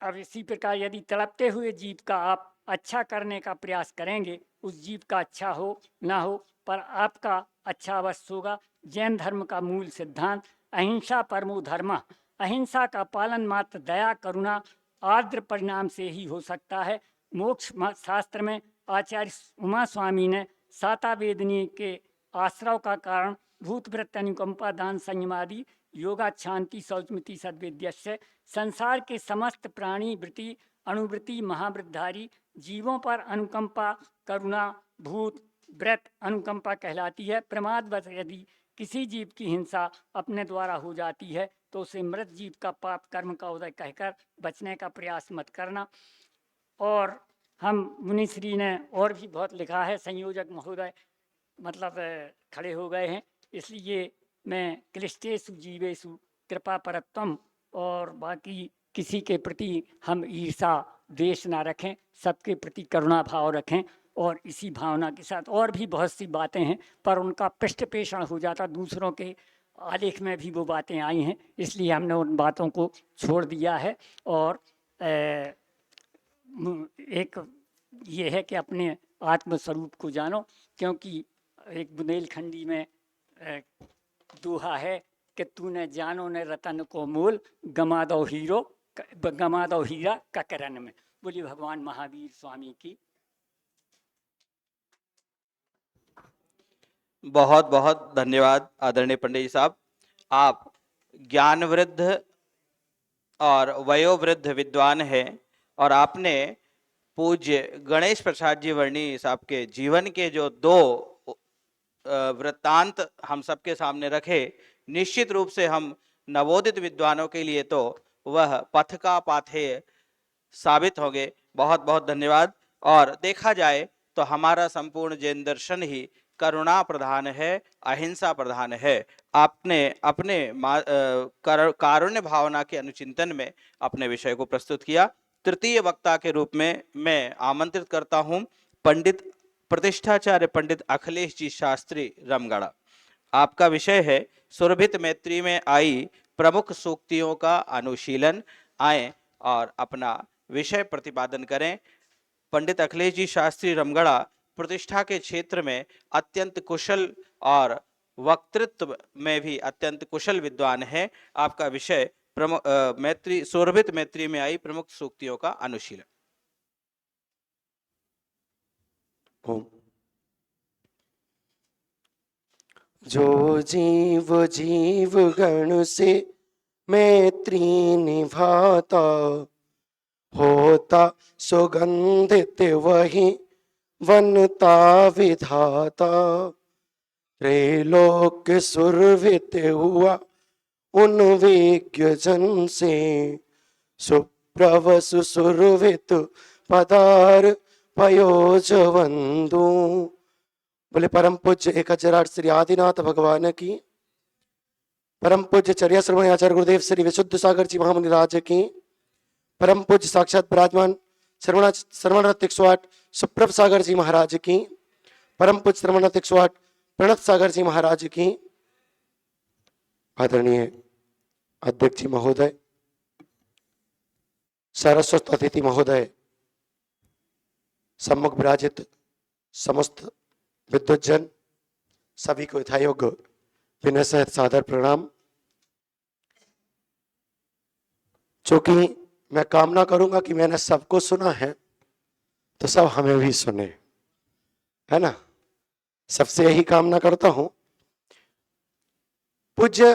अब इसी प्रकार यदि तड़पते हुए जीव का आप अच्छा करने का प्रयास करेंगे, उस जीव का अच्छा हो ना हो पर आपका अच्छा अवश्य होगा। जैन धर्म का मूल सिद्धांत अहिंसा परमो धर्म, अहिंसा का पालन मात्र दया करुणा आर्द्र परिणाम से ही हो सकता है। मोक्ष शास्त्र में आचार्य उमा स्वामी ने सातावेदनी के आश्रव का कारण भूतवृत्त अनुकंपा दान संयमादि योगा शांति शौचमिति सद्विद्यस्य संसार के समस्त प्राणी वृत्ति अनुवृत्ति महावृतधारी जीवों पर अनुकंपा करुणा भूत व्रत अनुकंपा कहलाती है। प्रमादवश यदि किसी जीव की हिंसा अपने द्वारा हो जाती है तो उसे मृत जीव का पाप कर्म का उदय कहकर बचने का प्रयास मत करना। और हम मुनिश्री ने और भी बहुत लिखा है, संयोजक महोदय मतलब खड़े हो गए हैं, इसलिए मैं क्लिष्टेषु जीवेषु कृपा परत्वम, और बाकी किसी के प्रति हम ईर्षा द्वेष ना रखें, सबके प्रति करुणा भाव रखें, और इसी भावना के साथ और भी बहुत सी बातें हैं पर उनका पृष्ठपेषण हो जाता, दूसरों के आलेख में भी वो बातें आई हैं, इसलिए हमने उन बातों को छोड़ दिया है। और एक ये है कि अपने आत्मस्वरूप को जानो, क्योंकि एक बुंदेलखंडी में दोहा है कि तूने जानो ने रतन को मोल, गमा दो हीरा ककरन में। बोलिए भगवान महावीर स्वामी की। बहुत बहुत धन्यवाद आदरणीय पंडित जी साहब। आप ज्ञान वृद्ध और वयोवृद्ध विद्वान हैं, और आपने पूज्य गणेश प्रसाद जी वर्णी साहब के जीवन के जो दो वृत्तांत हम सबके सामने रखे, निश्चित रूप से हम नवोदित विद्वानों के लिए तो वह पथ का पाथेय साबित होंगे। बहुत बहुत धन्यवाद। और देखा जाए तो हमारा संपूर्ण जैन दर्शन ही करुणा प्रधान है, अहिंसा प्रधान है। आपने अपने कारुण्य भावना के अनुचिंतन में अपने विषय को प्रस्तुत किया। तृतीय वक्ता के रूप में मैं आमंत्रित करता हूं पंडित प्रतिष्ठाचार्य पंडित अखिलेश जी शास्त्री रमगढ़ा। आपका विषय है सुरभित मैत्री में आई प्रमुख सूक्तियों का अनुशीलन। आए और अपना विषय प्रतिपादन करें। पंडित अखिलेश जी शास्त्री रमगढ़ा प्रतिष्ठा के क्षेत्र में अत्यंत कुशल और वक्तृत्व में भी अत्यंत कुशल विद्वान है। आपका विषय मैत्री सुरभित मैत्री में आई प्रमुख सूक्तियों का अनुशीलन। ओम। जो जीव जीव गण से मैत्री निभाता, होता सुगंधित वही वनता विधाता। त्रैलोक सुरभित हुआ उन विज्ञ जन से, सुप्रभ सुरभित पदार पयोजवंदु। बोले परम पूज्य 1008 श्री आदिनाथ भगवान की, परम पूज्य चर्या श्रवण आचार्य गुरुदेव श्री विशुद्ध सागर जी महामुनि राज की, परम पूज्य साक्षात विराजमान श्रवणरत 108 सुप्रभ सागर जी महाराज की, परम पूज्य श्रवणरत 108 प्रणत सागर जी महाराज की, आदरणीय अध्यक्ष जी महोदय, सारस्वत अतिथि महोदय, सम्मुख विराजित समस्त विद्वज्जन, सभी को यथायोग्य विनय सहित सादर प्रणाम। चूंकि मैं कामना करूंगा कि मैंने सबको सुना है तो सब हमें भी सुने, है ना। सबसे यही कामना करता हूं। पूज्य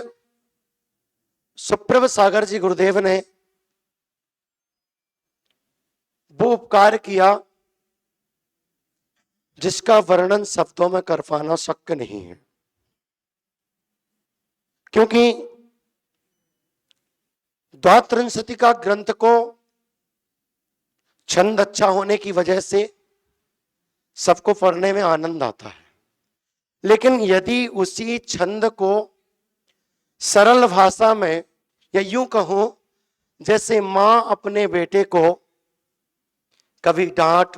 सुप्रभ सागर जी गुरुदेव ने वो उपकार किया जिसका वर्णन शब्दों में कर पाना शक्य नहीं है, क्योंकि द्वात्रिंशति का ग्रंथ को छंद अच्छा होने की वजह से सबको पढ़ने में आनंद आता है, लेकिन यदि उसी छंद को सरल भाषा में, या यूं कहूं जैसे मां अपने बेटे को कभी डांट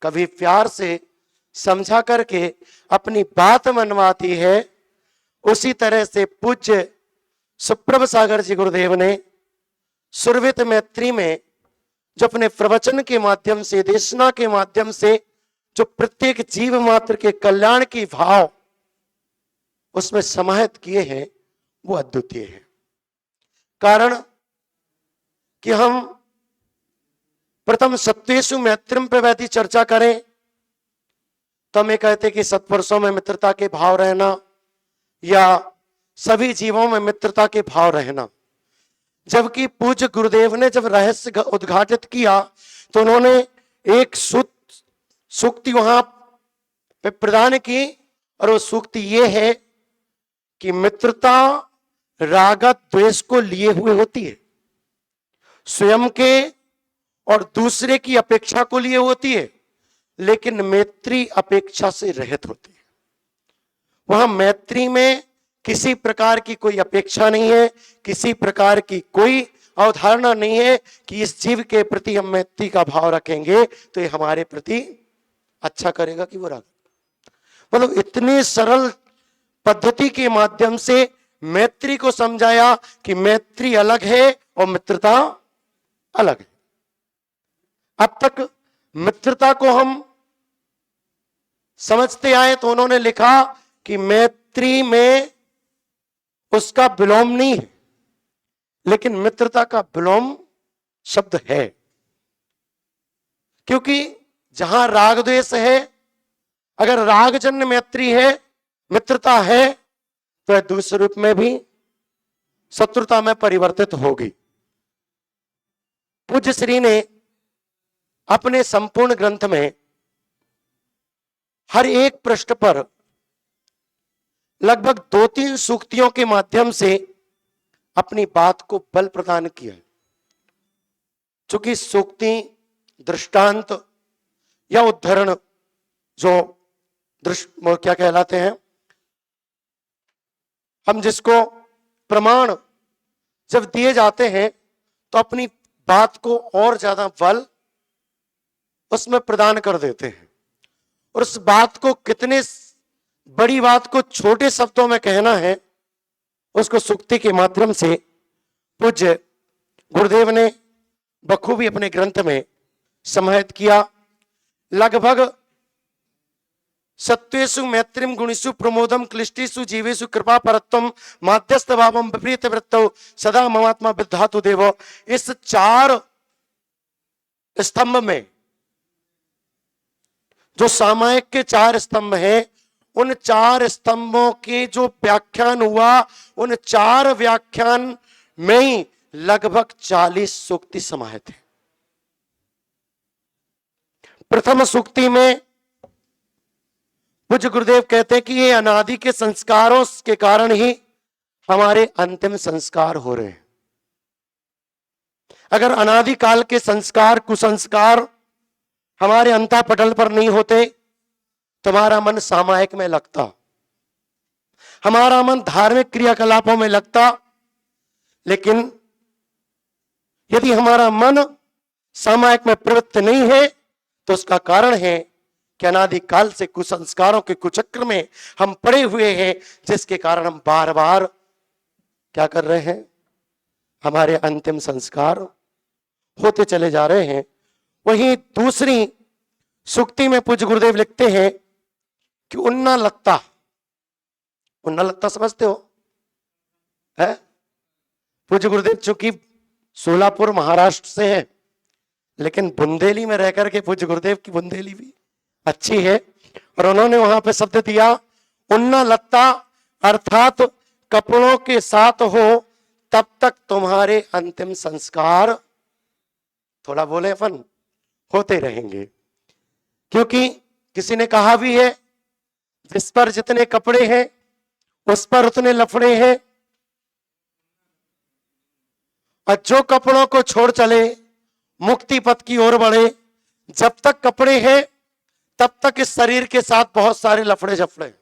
कभी प्यार से समझा करके अपनी बात मनवाती है, उसी तरह से पूज्य सुप्रभ सागर जी गुरुदेव ने सुरभित मैत्री में जो अपने प्रवचन के माध्यम से, देशना के माध्यम से जो प्रत्येक जीव मात्र के कल्याण की भाव उसमें समाहित किए हैं, वो अद्वितीय है। कारण कि हम प्रथम सत्वेषु मैत्रिम पे यदि चर्चा करें तो हमें कहते कि सत्पुरुषों में मित्रता के भाव रहना या सभी जीवों में मित्रता के भाव रहना, जबकि पूज्य गुरुदेव ने जब रहस्य उद्घाटित किया तो उन्होंने एक सूक्ति वहां पे प्रदान की, और वो सूक्ति ये है कि मित्रता राग द्वेष को लिए हुए होती है, स्वयं के और दूसरे की अपेक्षा को लिए होती है, लेकिन मैत्री अपेक्षा से रहित होती है। वहां मैत्री में किसी प्रकार की कोई अपेक्षा नहीं है, किसी प्रकार की कोई अवधारणा नहीं है कि इस जीव के प्रति हम मैत्री का भाव रखेंगे तो ये हमारे प्रति अच्छा करेगा कि बुरा। मतलब इतनी सरल पद्धति के माध्यम से मैत्री को समझाया कि मैत्री अलग है और मित्रता अलग है। अब तक मित्रता को हम समझते आए तो उन्होंने लिखा कि मैत्री में उसका विलोम नहीं है, लेकिन मित्रता का विलोम शब्द है, क्योंकि जहां राग द्वेष है, अगर रागजन्य मैत्री है, मित्रता है, तो दूसरे रूप में भी शत्रुता में परिवर्तित होगी। पूज्य श्री ने अपने संपूर्ण ग्रंथ में हर एक पृष्ठ पर लगभग 2-3 सूक्तियों के माध्यम से अपनी बात को बल प्रदान किया। चूंकि सूक्ति, दृष्टांत या उद्धरण जो क्या कहलाते हैं, हम जिसको प्रमाण जब दिए जाते हैं तो अपनी बात को और ज्यादा बल उसमें प्रदान कर देते हैं, और उस बात को कितने बड़ी बात को छोटे शब्दों में कहना है, उसको सूक्ति के माध्यम से पूज्य गुरुदेव ने बखूबी अपने ग्रंथ में समाहित किया। लगभग सत्वेषु मैत्रीम गुणेषु प्रमोदम क्लिष्टेषु जीवेषु कृपा परत्वम माध्यस्थ भावम विपरीत वृत्तौ सदा ममात्मा विद्धातु देव। इस 4 स्तंभ में, जो सामायिक के 4 स्तंभ हैं, उन 4 स्तंभों के जो व्याख्यान हुआ, उन 4 व्याख्यान में ही लगभग 40 सूक्ति समाहित है। प्रथम सूक्ति में पूज्य गुरुदेव कहते हैं कि ये अनादि के संस्कारों के कारण ही हमारे अंतिम संस्कार हो रहे हैं। अगर अनादि काल के संस्कार, कुसंस्कार हमारे अंतःपटल पर नहीं होते तो हमारा मन सामायिक में लगता, हमारा मन धार्मिक क्रियाकलापों में लगता। लेकिन यदि हमारा मन सामायिक में प्रवृत्त नहीं है तो उसका कारण है कि अनादि काल से कुसंस्कारों के कुचक्र में हम पड़े हुए हैं, जिसके कारण हम बार बार क्या कर रहे हैं, हमारे अंतिम संस्कार होते चले जा रहे हैं। वहीं दूसरी सूक्ति में पूज्य गुरुदेव लिखते हैं कि उन्ना लगता समझते हो है? पूज्य गुरुदेव चूंकि सोलापुर महाराष्ट्र से है, लेकिन बुंदेली में रह करके पूज्य गुरुदेव की बुंदेली भी अच्छी है, और उन्होंने वहां पे शब्द दिया उन्ना लत्ता, अर्थात कपड़ों के साथ हो तब तक तुम्हारे अंतिम संस्कार, थोड़ा बोले अपन, होते रहेंगे। क्योंकि किसी ने कहा भी है, जिस पर जितने कपड़े हैं उस पर उतने लफड़े हैं, और जो कपड़ों को छोड़ चले मुक्ति पथ की ओर बढ़े। जब तक कपड़े हैं तब तक इस शरीर के साथ बहुत सारे लफड़े झफड़े,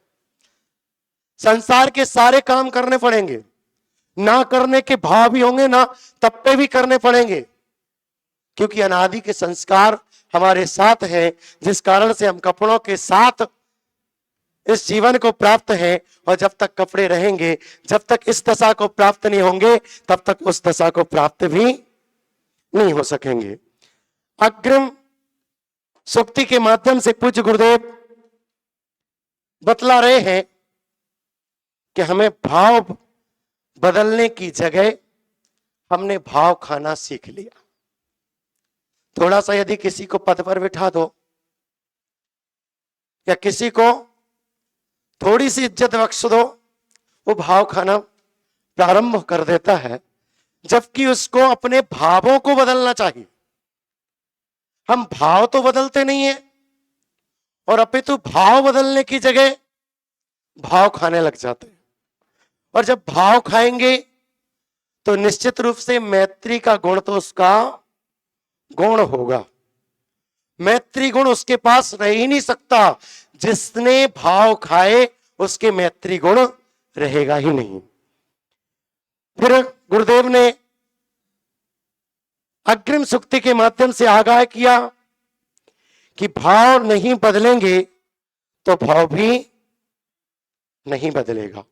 संसार के सारे काम करने पड़ेंगे, ना करने के भाव भी होंगे, ना तब पे भी करने पड़ेंगे, क्योंकि अनादि के संस्कार हमारे साथ है, जिस कारण से हम कपड़ों के साथ इस जीवन को प्राप्त है। और जब तक कपड़े रहेंगे, जब तक इस दशा को प्राप्त नहीं होंगे, तब तक उस दशा को प्राप्त भी नहीं हो सकेंगे। अग्रिम सूक्ति के माध्यम से पूज्य गुरुदेव बतला रहे हैं कि हमें भाव बदलने की जगह हमने भाव खाना सीख लिया। थोड़ा सा यदि किसी को पद पर बिठा दो या किसी को थोड़ी सी इज्जत बख्श दो, वो भाव खाना प्रारंभ कर देता है। जबकि उसको अपने भावों को बदलना चाहिए। हम भाव तो बदलते नहीं है, और अपितु भाव बदलने की जगह भाव खाने लग जाते हैं। और जब भाव खाएंगे तो निश्चित रूप से मैत्री का गुण तो उसका गुण होगा। मैत्री गुण उसके पास रह ही नहीं सकता। जिसने भाव खाए उसके मैत्री गुण रहेगा ही नहीं। फिर गुरुदेव ने अग्रिम सूक्ति के माध्यम से आगाह किया कि भाव नहीं बदलेंगे तो भाव भी नहीं बदलेगा।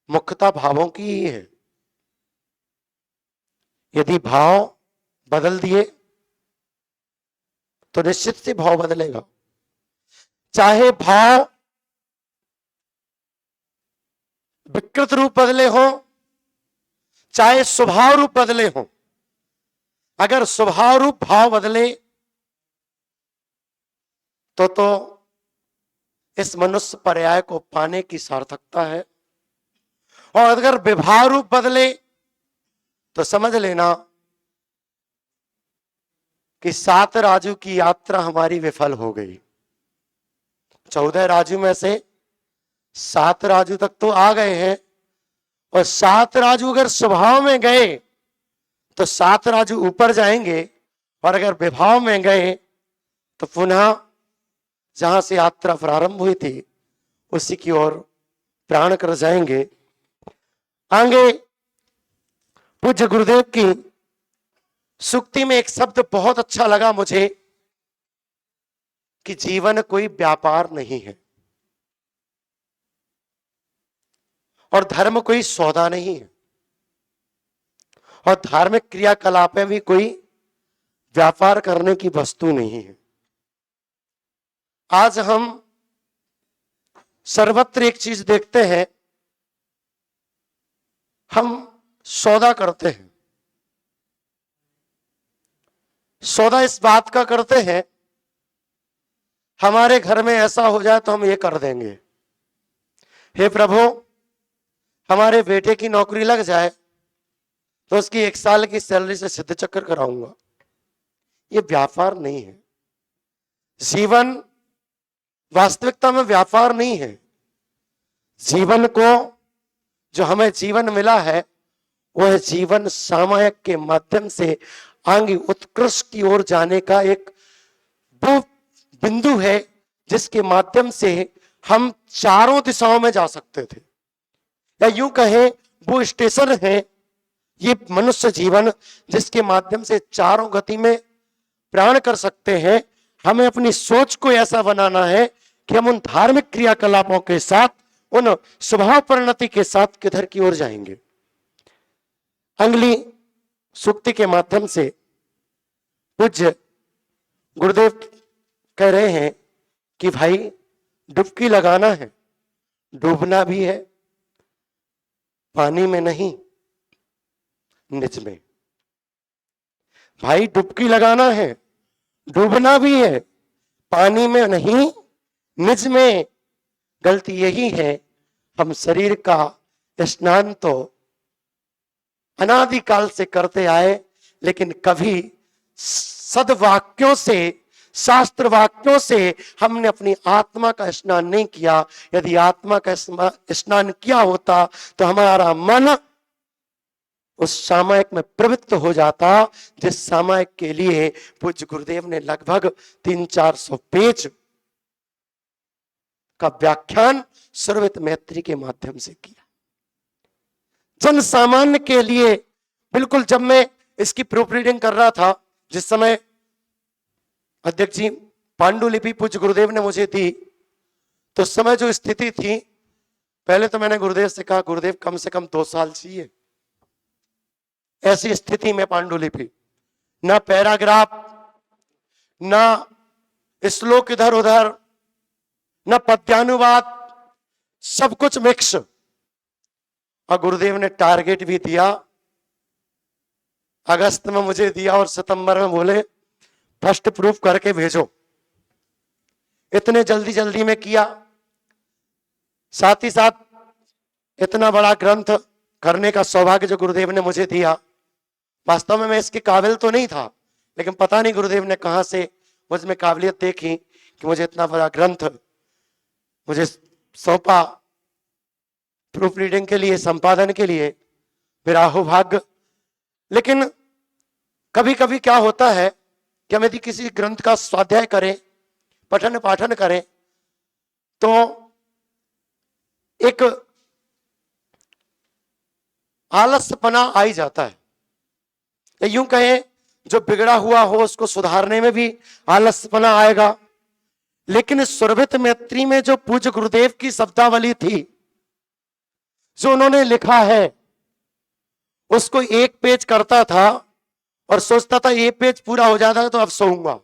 मुख्यता भावों की ही है। यदि भाव बदल दिए तो निश्चित से भाव बदलेगा। चाहे भाव विकृत रूप बदले हो, चाहे स्वभाव रूप बदले हो। अगर स्वभाव रूप भाव बदले तो इस मनुष्य पर्याय को पाने की सार्थकता है। और अगर विभाव रूप बदले तो समझ लेना कि 7 राजू की यात्रा हमारी विफल हो गई। 14 राजू में से 7 राजू तक तो आ गए हैं, और 7 राजू अगर स्वभाव में गए तो 7 राजू ऊपर जाएंगे, और अगर विभाव में गए तो पुनः जहां से यात्रा प्रारंभ हुई थी उसी की ओर प्राण कर जाएंगे। आगे पूज्य गुरुदेव की सूक्ति में एक शब्द बहुत अच्छा लगा मुझे कि जीवन कोई व्यापार नहीं है और धर्म कोई सौदा नहीं है, और धार्मिक क्रियाकलापें भी कोई व्यापार करने की वस्तु नहीं है। आज हम सर्वत्र एक चीज देखते हैं, हम सौदा करते हैं। सौदा इस बात का करते हैं हमारे घर में ऐसा हो जाए तो हम ये कर देंगे। हे प्रभु, हमारे बेटे की नौकरी लग जाए तो उसकी 1 साल की सैलरी से सिद्ध चक्कर कराऊंगा। ये व्यापार नहीं है। जीवन वास्तविकता में व्यापार नहीं है। जीवन को जो हमें जीवन मिला है वह जीवन सामायिक के माध्यम से आगे उत्कृष्ट की ओर जाने का एक वो बिंदु है जिसके माध्यम से हम चारों दिशाओं में जा सकते थे, या यूं कहें वो स्टेशन है ये मनुष्य जीवन जिसके माध्यम से चारों गति में प्राण कर सकते हैं। हमें अपनी सोच को ऐसा बनाना है कि हम उन धार्मिक क्रियाकलापों के साथ, उन स्वभाव परिणति के साथ किधर की ओर जाएंगे। अगली सूक्ति के माध्यम से पूज्य गुरुदेव कह रहे हैं कि भाई डुबकी लगाना है, डूबना भी है, पानी में नहीं निज में। भाई डुबकी लगाना है, डूबना भी है, पानी में नहीं निज में। गलती यही है, हम शरीर का स्नान तो अनादिकाल से करते आए, लेकिन कभी सदवाक्यों से, शास्त्र वाक्यों से हमने अपनी आत्मा का स्नान नहीं किया। यदि आत्मा का स्नान किया होता तो हमारा मन उस सामायिक में प्रवृत्त हो जाता, जिस सामायिक के लिए पूज्य गुरुदेव ने लगभग 300-400 पेज का व्याख्यान सर्वहित मैत्री के माध्यम से किया। जन सामान्य के लिए बिल्कुल, जब मैं इसकी प्रूफ रीडिंग कर रहा था, जिस समय अध्यक्ष जी पांडुलिपि पूज्य गुरुदेव ने मुझे दी, तो उस समय जो स्थिति थी, पहले तो मैंने गुरुदेव से कहा गुरुदेव कम से कम 2 साल चाहिए। ऐसी स्थिति में पांडुलिपि, ना पैराग्राफ, ना श्लोक इधर उधर, ना पद्यानुवाद, सब कुछ मिक्स। और गुरुदेव ने टारगेट भी दिया, अगस्त में मुझे दिया और सितंबर में बोले फर्स्ट प्रूफ करके भेजो। इतने जल्दी जल्दी में किया। साथ ही साथ इतना बड़ा ग्रंथ करने का सौभाग्य जो गुरुदेव ने मुझे दिया, वास्तव में मैं इसके काबिल तो नहीं था, लेकिन पता नहीं गुरुदेव ने कहां से मुझ में काबिलियत देखी कि मुझे इतना बड़ा ग्रंथ मुझे सौंपा प्रूफ रीडिंग के लिए, संपादन के लिए। मेरा अहोभाग्य। लेकिन कभी कभी क्या होता है कि हम यदि किसी ग्रंथ का स्वाध्याय करें, पठन पाठन करें, तो एक आलस्यपना आ ही जाता है, या यूं कहें जो बिगड़ा हुआ हो उसको सुधारने में भी आलस्यपना आएगा। लेकिन सुरभित मैत्री में जो पूज्य गुरुदेव की शब्दावली थी, जो उन्होंने लिखा है, उसको एक पेज करता था और सोचता था ये पेज पूरा हो जाता है तो अब सोऊंगा।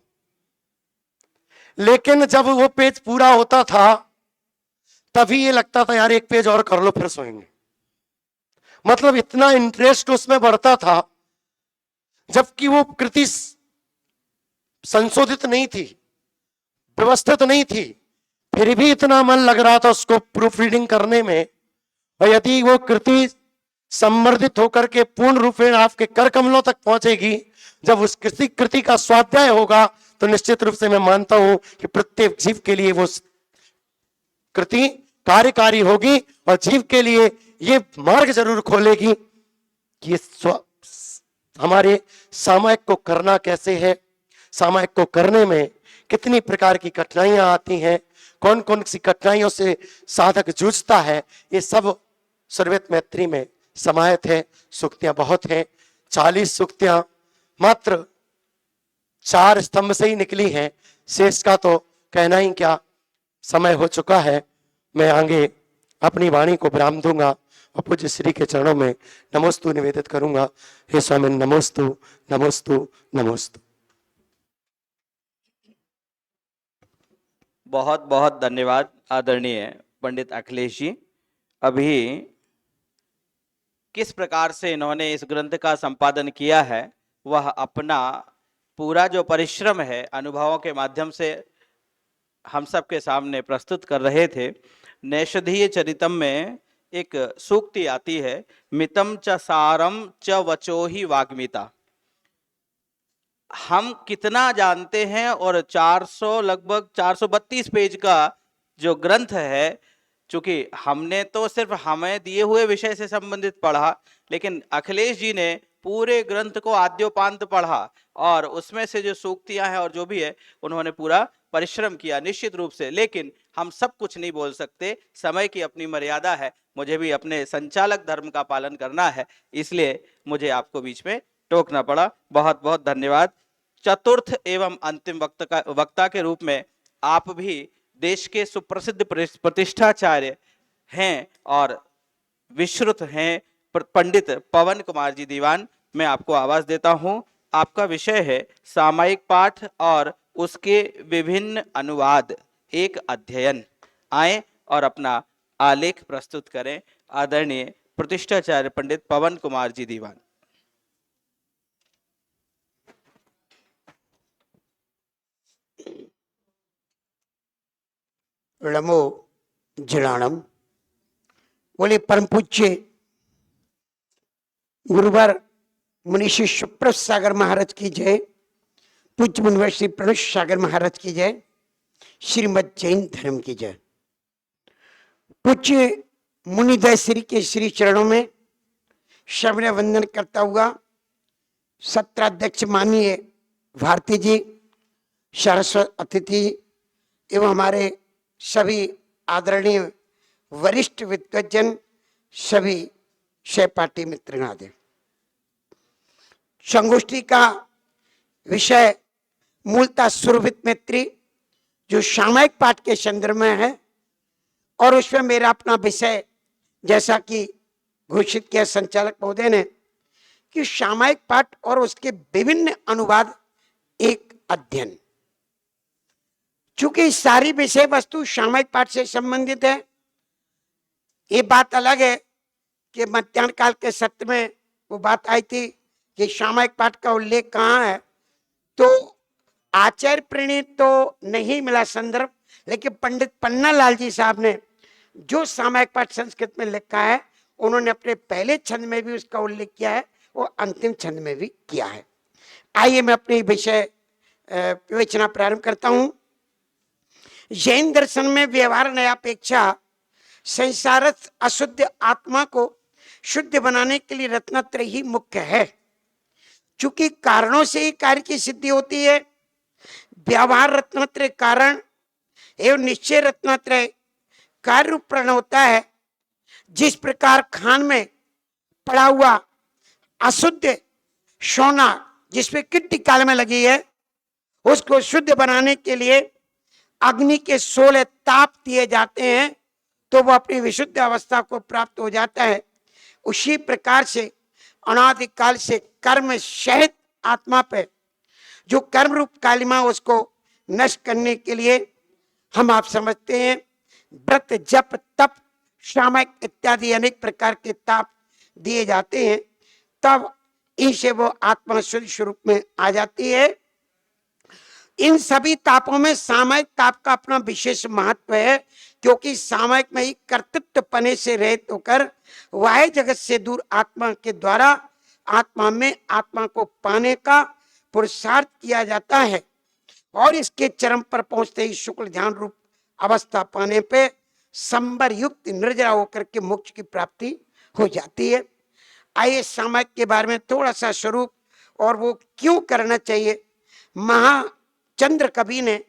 लेकिन जब वो पेज पूरा होता था तभी ये लगता था यार एक पेज और कर लो फिर सोएंगे। मतलब इतना इंटरेस्ट उसमें बढ़ता था, जबकि वो कृति संशोधित नहीं थी, व्यवस्थित नहीं थी, फिर भी इतना मन लग रहा था उसको प्रूफ रीडिंग करने में। और यदि वो कृति संवर्धित होकर के पूर्ण रूप में आपके कर कमलों तक पहुंचेगी, जब उस कृति का स्वाध्याय होगा, तो निश्चित रूप से मैं मानता हूं कि प्रत्येक जीव के लिए वो कृति कार्यकारी होगी और जीव के लिए ये मार्ग जरूर खोलेगी कि ये हमारे सामायिक को करना कैसे है, सामायिक को करने में कितनी प्रकार की कठिनाइयां आती हैं, कौन कौन सी कठिनाइयों से साधक जूझता है, ये सब सुरभित मैत्री में समाहित है। सूक्तियां बहुत हैं, 40 सूक्तियां मात्र 4 स्तंभ से ही निकली हैं, शेष का तो कहना ही क्या, समय हो चुका है। मैं आगे अपनी वाणी को विराम दूंगा और पूज्य श्री के चरणों में नमोस्तु निवेदित करूंगा। हे स्वामी नमोस्तु नमोस्तु नमोस्तु। बहुत बहुत धन्यवाद आदरणीय पंडित अखिलेश जी। अभी किस प्रकार से इन्होंने इस ग्रंथ का संपादन किया है, वह अपना पूरा जो परिश्रम है अनुभवों के माध्यम से हम सब के सामने प्रस्तुत कर रहे थे। नैषधीय चरितम में एक सूक्ति आती है, मितम च सारम च वचो ही वाग्मिता। हम कितना जानते हैं, और 400 लगभग 432 पेज का जो ग्रंथ है, चूंकि हमने तो सिर्फ हमें दिए हुए विषय से संबंधित पढ़ा, लेकिन अखिलेश जी ने पूरे ग्रंथ को आद्योपांत पढ़ा और उसमें से जो सूक्तियां हैं और जो भी है उन्होंने पूरा परिश्रम किया निश्चित रूप से। लेकिन हम सब कुछ नहीं बोल सकते, समय की अपनी मर्यादा है, मुझे भी अपने संचालक धर्म का पालन करना है, इसलिए मुझे आपको बीच में टोकना पड़ा। बहुत बहुत धन्यवाद। चतुर्थ एवं अंतिम वक्ता के रूप में आप भी देश के सुप्रसिद्ध प्रतिष्ठाचार्य हैं और विश्रुत हैं, पंडित पवन कुमार जी दीवान। मैं आपको आवाज देता हूं। आपका विषय है सामायिक पाठ और उसके विभिन्न अनुवाद, एक अध्ययन। आए और अपना आलेख प्रस्तुत करें। आदरणीय प्रतिष्ठाचार्य पंडित पवन कुमार जी दीवान। नमो जिलाणम। बोले परम पूज्य गुरुवर मुनिषी सुप्रभ सागर महाराज की जय, पूज्य मुनिवर श्री प्रणुष सागर महाराज की जय, श्रीमद जैन धर्म की जय। पूज्य मुनिदय श्री के श्री चरणों में शबन वंदन करता हुआ सत्राध्यक्ष माननीय भारती जी, सरस्वती अतिथि एवं हमारे सभी आदरणीय वरिष्ठ विद्वज्जन, सभी सहपाठी मित्रगण, संगोष्ठी का विषय मूलतः सुरभित मैत्री जो सामायिक पाठ के संदर्भ में है, और उसमें मेरा अपना विषय जैसा कि घोषित किया संचालक महोदय ने कि सामायिक पाठ और उसके विभिन्न अनुवाद, एक अध्ययन। चूंकि सारी विषय वस्तु सामायिक पाठ से संबंधित है, ये बात अलग है कि मध्याह्न काल के सत्र में वो बात आई थी कि सामायिक पाठ का उल्लेख कहाँ है, तो आचार्य प्रणीत तो नहीं मिला संदर्भ, लेकिन पंडित पन्ना लाल जी साहब ने जो सामायिक पाठ संस्कृत में लिखा है उन्होंने अपने पहले छंद में भी उसका उल्लेख किया है और अंतिम छंद में भी किया है। आइए मैं अपनी विषय विवेचना प्रारंभ करता हूं। जैन दर्शन में व्यवहार न्यायापेक्षा संसारस्थ अशुद्ध आत्मा को शुद्ध बनाने के लिए रत्नत्रय ही मुख्य है। चूंकि कारणों से ही कार्य की सिद्धि होती है, व्यवहार रत्नत्रय कारण एवं निश्चय रत्नत्रय कार्य रूप प्रण होता है। जिस प्रकार खान में पड़ा हुआ अशुद्ध सोना जिसपे किट्टी काल में लगी है, उसको शुद्ध बनाने के लिए अग्नि के 16 ताप दिए जाते हैं तो वह अपनी विशुद्ध अवस्था को प्राप्त हो जाता है। उसी प्रकार से अनादिकाल से कर्म सहित आत्मा पे जो कर्म रूप कालिमा उसको नष्ट करने के लिए हम आप समझते हैं व्रत जप तप सामयिक इत्यादि अनेक प्रकार के ताप दिए जाते हैं, तब इनसे वो आत्मा शुद्ध स्वरूप में आ जाती है। इन सभी तापों में सामयिक ताप का अपना विशेष महत्व है, क्योंकि सामयिक में ही कर्तृत्व पने से रहित होकर वाह्य जगत से दूर आत्मा के द्वारा आत्मा में आत्मा को पाने का पुरुषार्थ किया जाता है और इसके चरम पर पहुंचते ही शुक्ल ध्यान रूप अवस्था पाने पे संबर युक्त निर्जरा होकर के मोक्ष की प्राप्ति हो जाती है। आइए सामयिक के बारे में थोड़ा सा स्वरूप और वो क्यों करना चाहिए। महाचंद्र कवि ने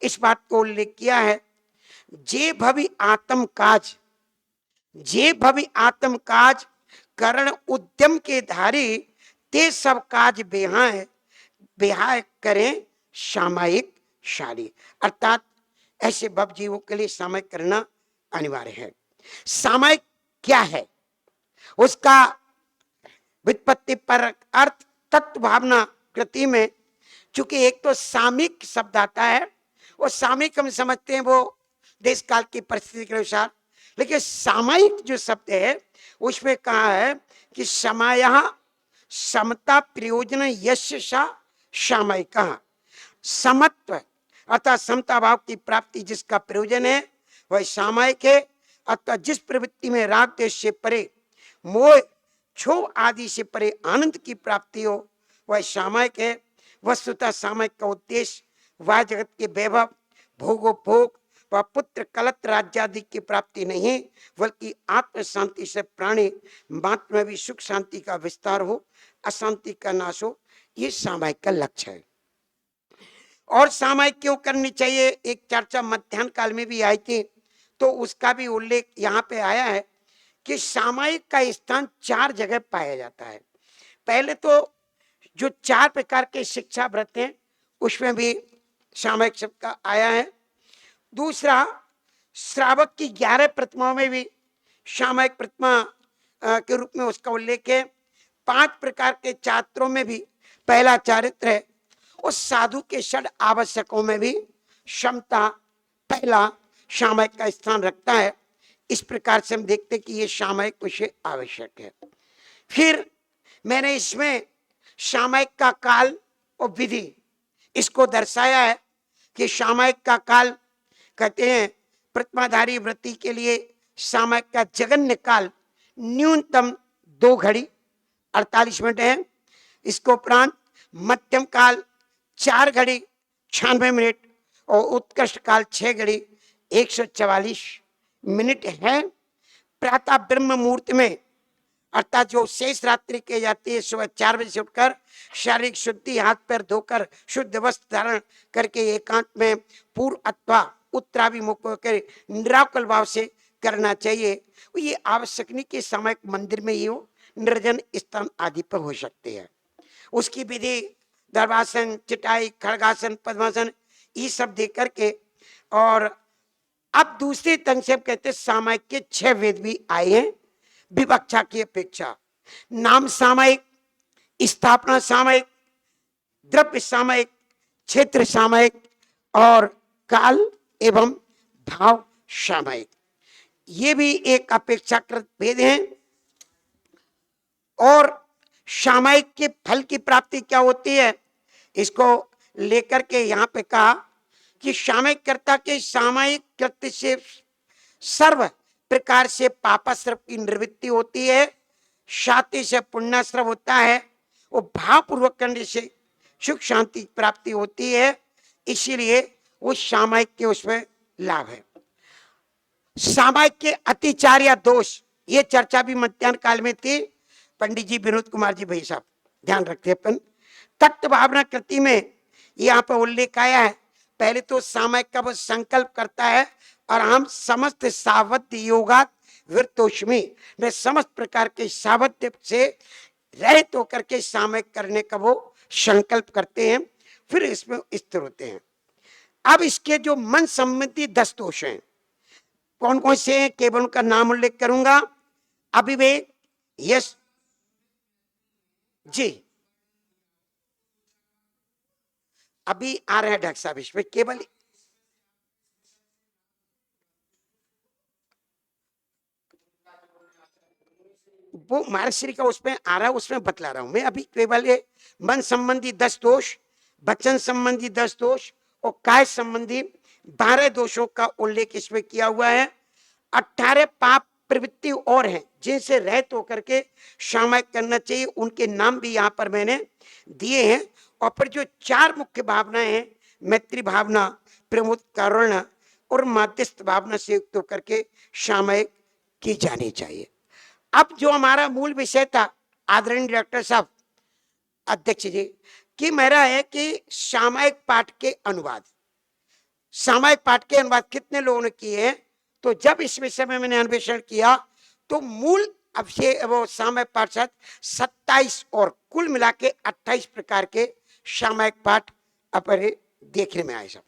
इस बात को उल्लेख किया है, जे भवि आत्म काज करण उद्यम के धारी ते सब काज बेहाय करें सामयिक शाली। अर्थात ऐसे भव जीवों के लिए सामयिक करना अनिवार्य है। सामयिक क्या है, उसका व्युत्पत्ति पर अर्थ तत्व भावना कृति में, चूंकि एक तो सामयिक शब्द आता है और सामयिक हम समझते हैं वो देश काल की परिस्थिति के अनुसार, लेकिन सामयिक जो शब्द है उसमें कहा है कि समयः समता प्रयोजन यस्य सा सामयिक। समत्व अर्थात समता भाव की प्राप्ति जिसका प्रयोजन है वह सामयिक है। अर्थात जिस प्रवृत्ति में राग द्वेष से परे मोह क्षोभ आदि से परे आनंद की प्राप्ति हो वह सामयिक है। वस्तुतः सामयिक का उद्देश्य वह जगत के वैभव भोगोपभोग व पुत्र कलत्र राज्य आदि की प्राप्ति नहीं, बल्कि आत्म शांति से प्राणी मात्र में भी सुख शांति का विस्तार हो, अशांति का नाश हो, ये सामयिक का लक्ष्य है। और सामयिक क्यों करनी चाहिए, एक चर्चा मध्याह्न काल में भी आई थी तो उसका भी उल्लेख यहाँ पे आया है कि सामयिक का स्थान 4 जगह पाया जाता है। पहले तो जो 4 प्रकार के शिक्षा व्रत हैं उसमें भी सामयिक शब्द का आया है। दूसरा, श्रावक की 11 प्रतिमाओं में भी सामयिक प्रतिमा के रूप में उसका उल्लेख है। 5 प्रकार के चारित्रों में भी पहला चारित्र है और साधु के षड आवश्यकों में भी क्षमता पहला सामयिक का स्थान रखता है। इस प्रकार से हम देखते कि ये सामयिक विषय आवश्यक है। फिर मैंने इसमें सामयिक का काल और विधि इसको दर्शाया है कि सामयिक का काल कहते हैं प्रतिमाधारी व्रती के लिए सामयिक का जगन्य काल न्यूनतम 2 घड़ी 48 मिनट है। इसको उपरांत मध्यम काल 4 घड़ी 96 मिनट और उत्कृष्ट काल 6 घड़ी 144 मिनट है। प्रातः ब्रह्म मुहूर्त में अर्थात जो शेष रात्रि की जाती है सुबह 4 बजे से उठकर शारीरिक शुद्धि, हाथ पैर धोकर शुद्ध वस्त्र धारण करके एकांत में पूर्व अथवा उत्तराभिमुख होकर निराकुल भाव से करना चाहिए। ये आवश्यक नहीं कि सामयिक मंदिर में ही हो, निर्जन स्थान आदि पर हो सकते हैं। उसकी विधि दर्भासन, चिटाई, खड़गासन, पद्मासन ये सब दे करके। और अब दूसरे तंग से कहते सामयिक के 6 वेद भी आए हैं विवक्षा की अपेक्षा। नाम सामयिक, स्थापना सामयिक, द्रव्य सामयिक, क्षेत्र सामयिक और काल एवं भाव सामयिक, ये भी एक अपेक्षाकृत भेद हैं। और सामयिक के फल की प्राप्ति क्या होती है, इसको लेकर के यहाँ पे कहा कि सामयिक कर्ता के सामयिक कृत्य से सर्व प्रकार से पापाश्रव की निवृत्ति होती है, शांति से पुण्याश्रव होता है, वो भावपूर्वक करने से सुख शांति की प्राप्ति होती है। इसीलिए वो सामायिक के उसमें लाभ है। सामायिक के अतिचार या दोष, ये चर्चा भी मध्याह्न काल में थी। पंडित जी विनोद कुमार जी भाई साहब ध्यान रखते हैं। अपन तत्व भावना कृति में यहाँ पर उल्लेख आया है। पहले तो सामायिक का वो संकल्प करता है, और हम समस्त सावध योगात विरतोष्मी, मैं समस्त प्रकार के सावध्य से रहित होकर के सामायिक करने का वो संकल्प करते हैं, फिर इसमें स्थिर होते हैं। अब इसके जो मन संबंधी 10 दोष हैं, कौन कौन से हैं, केवल उनका नाम उल्लेख करूंगा। अविवेक, यश जी अभी आ रहे हैं डॉक्टर साहब, इसमें केवल वो मार्गश्री का उसमें आ रहा है, उसमें बतला रहा हूं मैं। अभी केवल ये मन संबंधी 10 दोष, वचन संबंधी 10 दोष और काय संबंधी 12 दोषों का उल्लेख इसमें किया हुआ है। 18 पाप प्रवृत्ति और हैं जिनसे रहित होकर के सामायिक करना चाहिए, उनके नाम भी यहाँ पर मैंने दिए हैं। और फिर जो 4 मुख्य भावनाएं हैं, मैत्री भावना, प्रमुख करुणा और माध्यस्थ भावना से युक्त होकर के सामायिक की जानी चाहिए। अब जो हमारा मूल विषय था आदरणीय डॉक्टर साहब अध्यक्ष जी, कि मेरा है कि सामायिक पाठ के अनुवाद, सामायिक पाठ के अनुवाद कितने लोगों ने किए हैं। तो जब इस विषय में मैंने अन्वेषण किया तो मूल अब से वो सामायिक पाठ 27 और कुल मिला के 28 प्रकार के सामायिक पाठ अपने देखने में आए। सब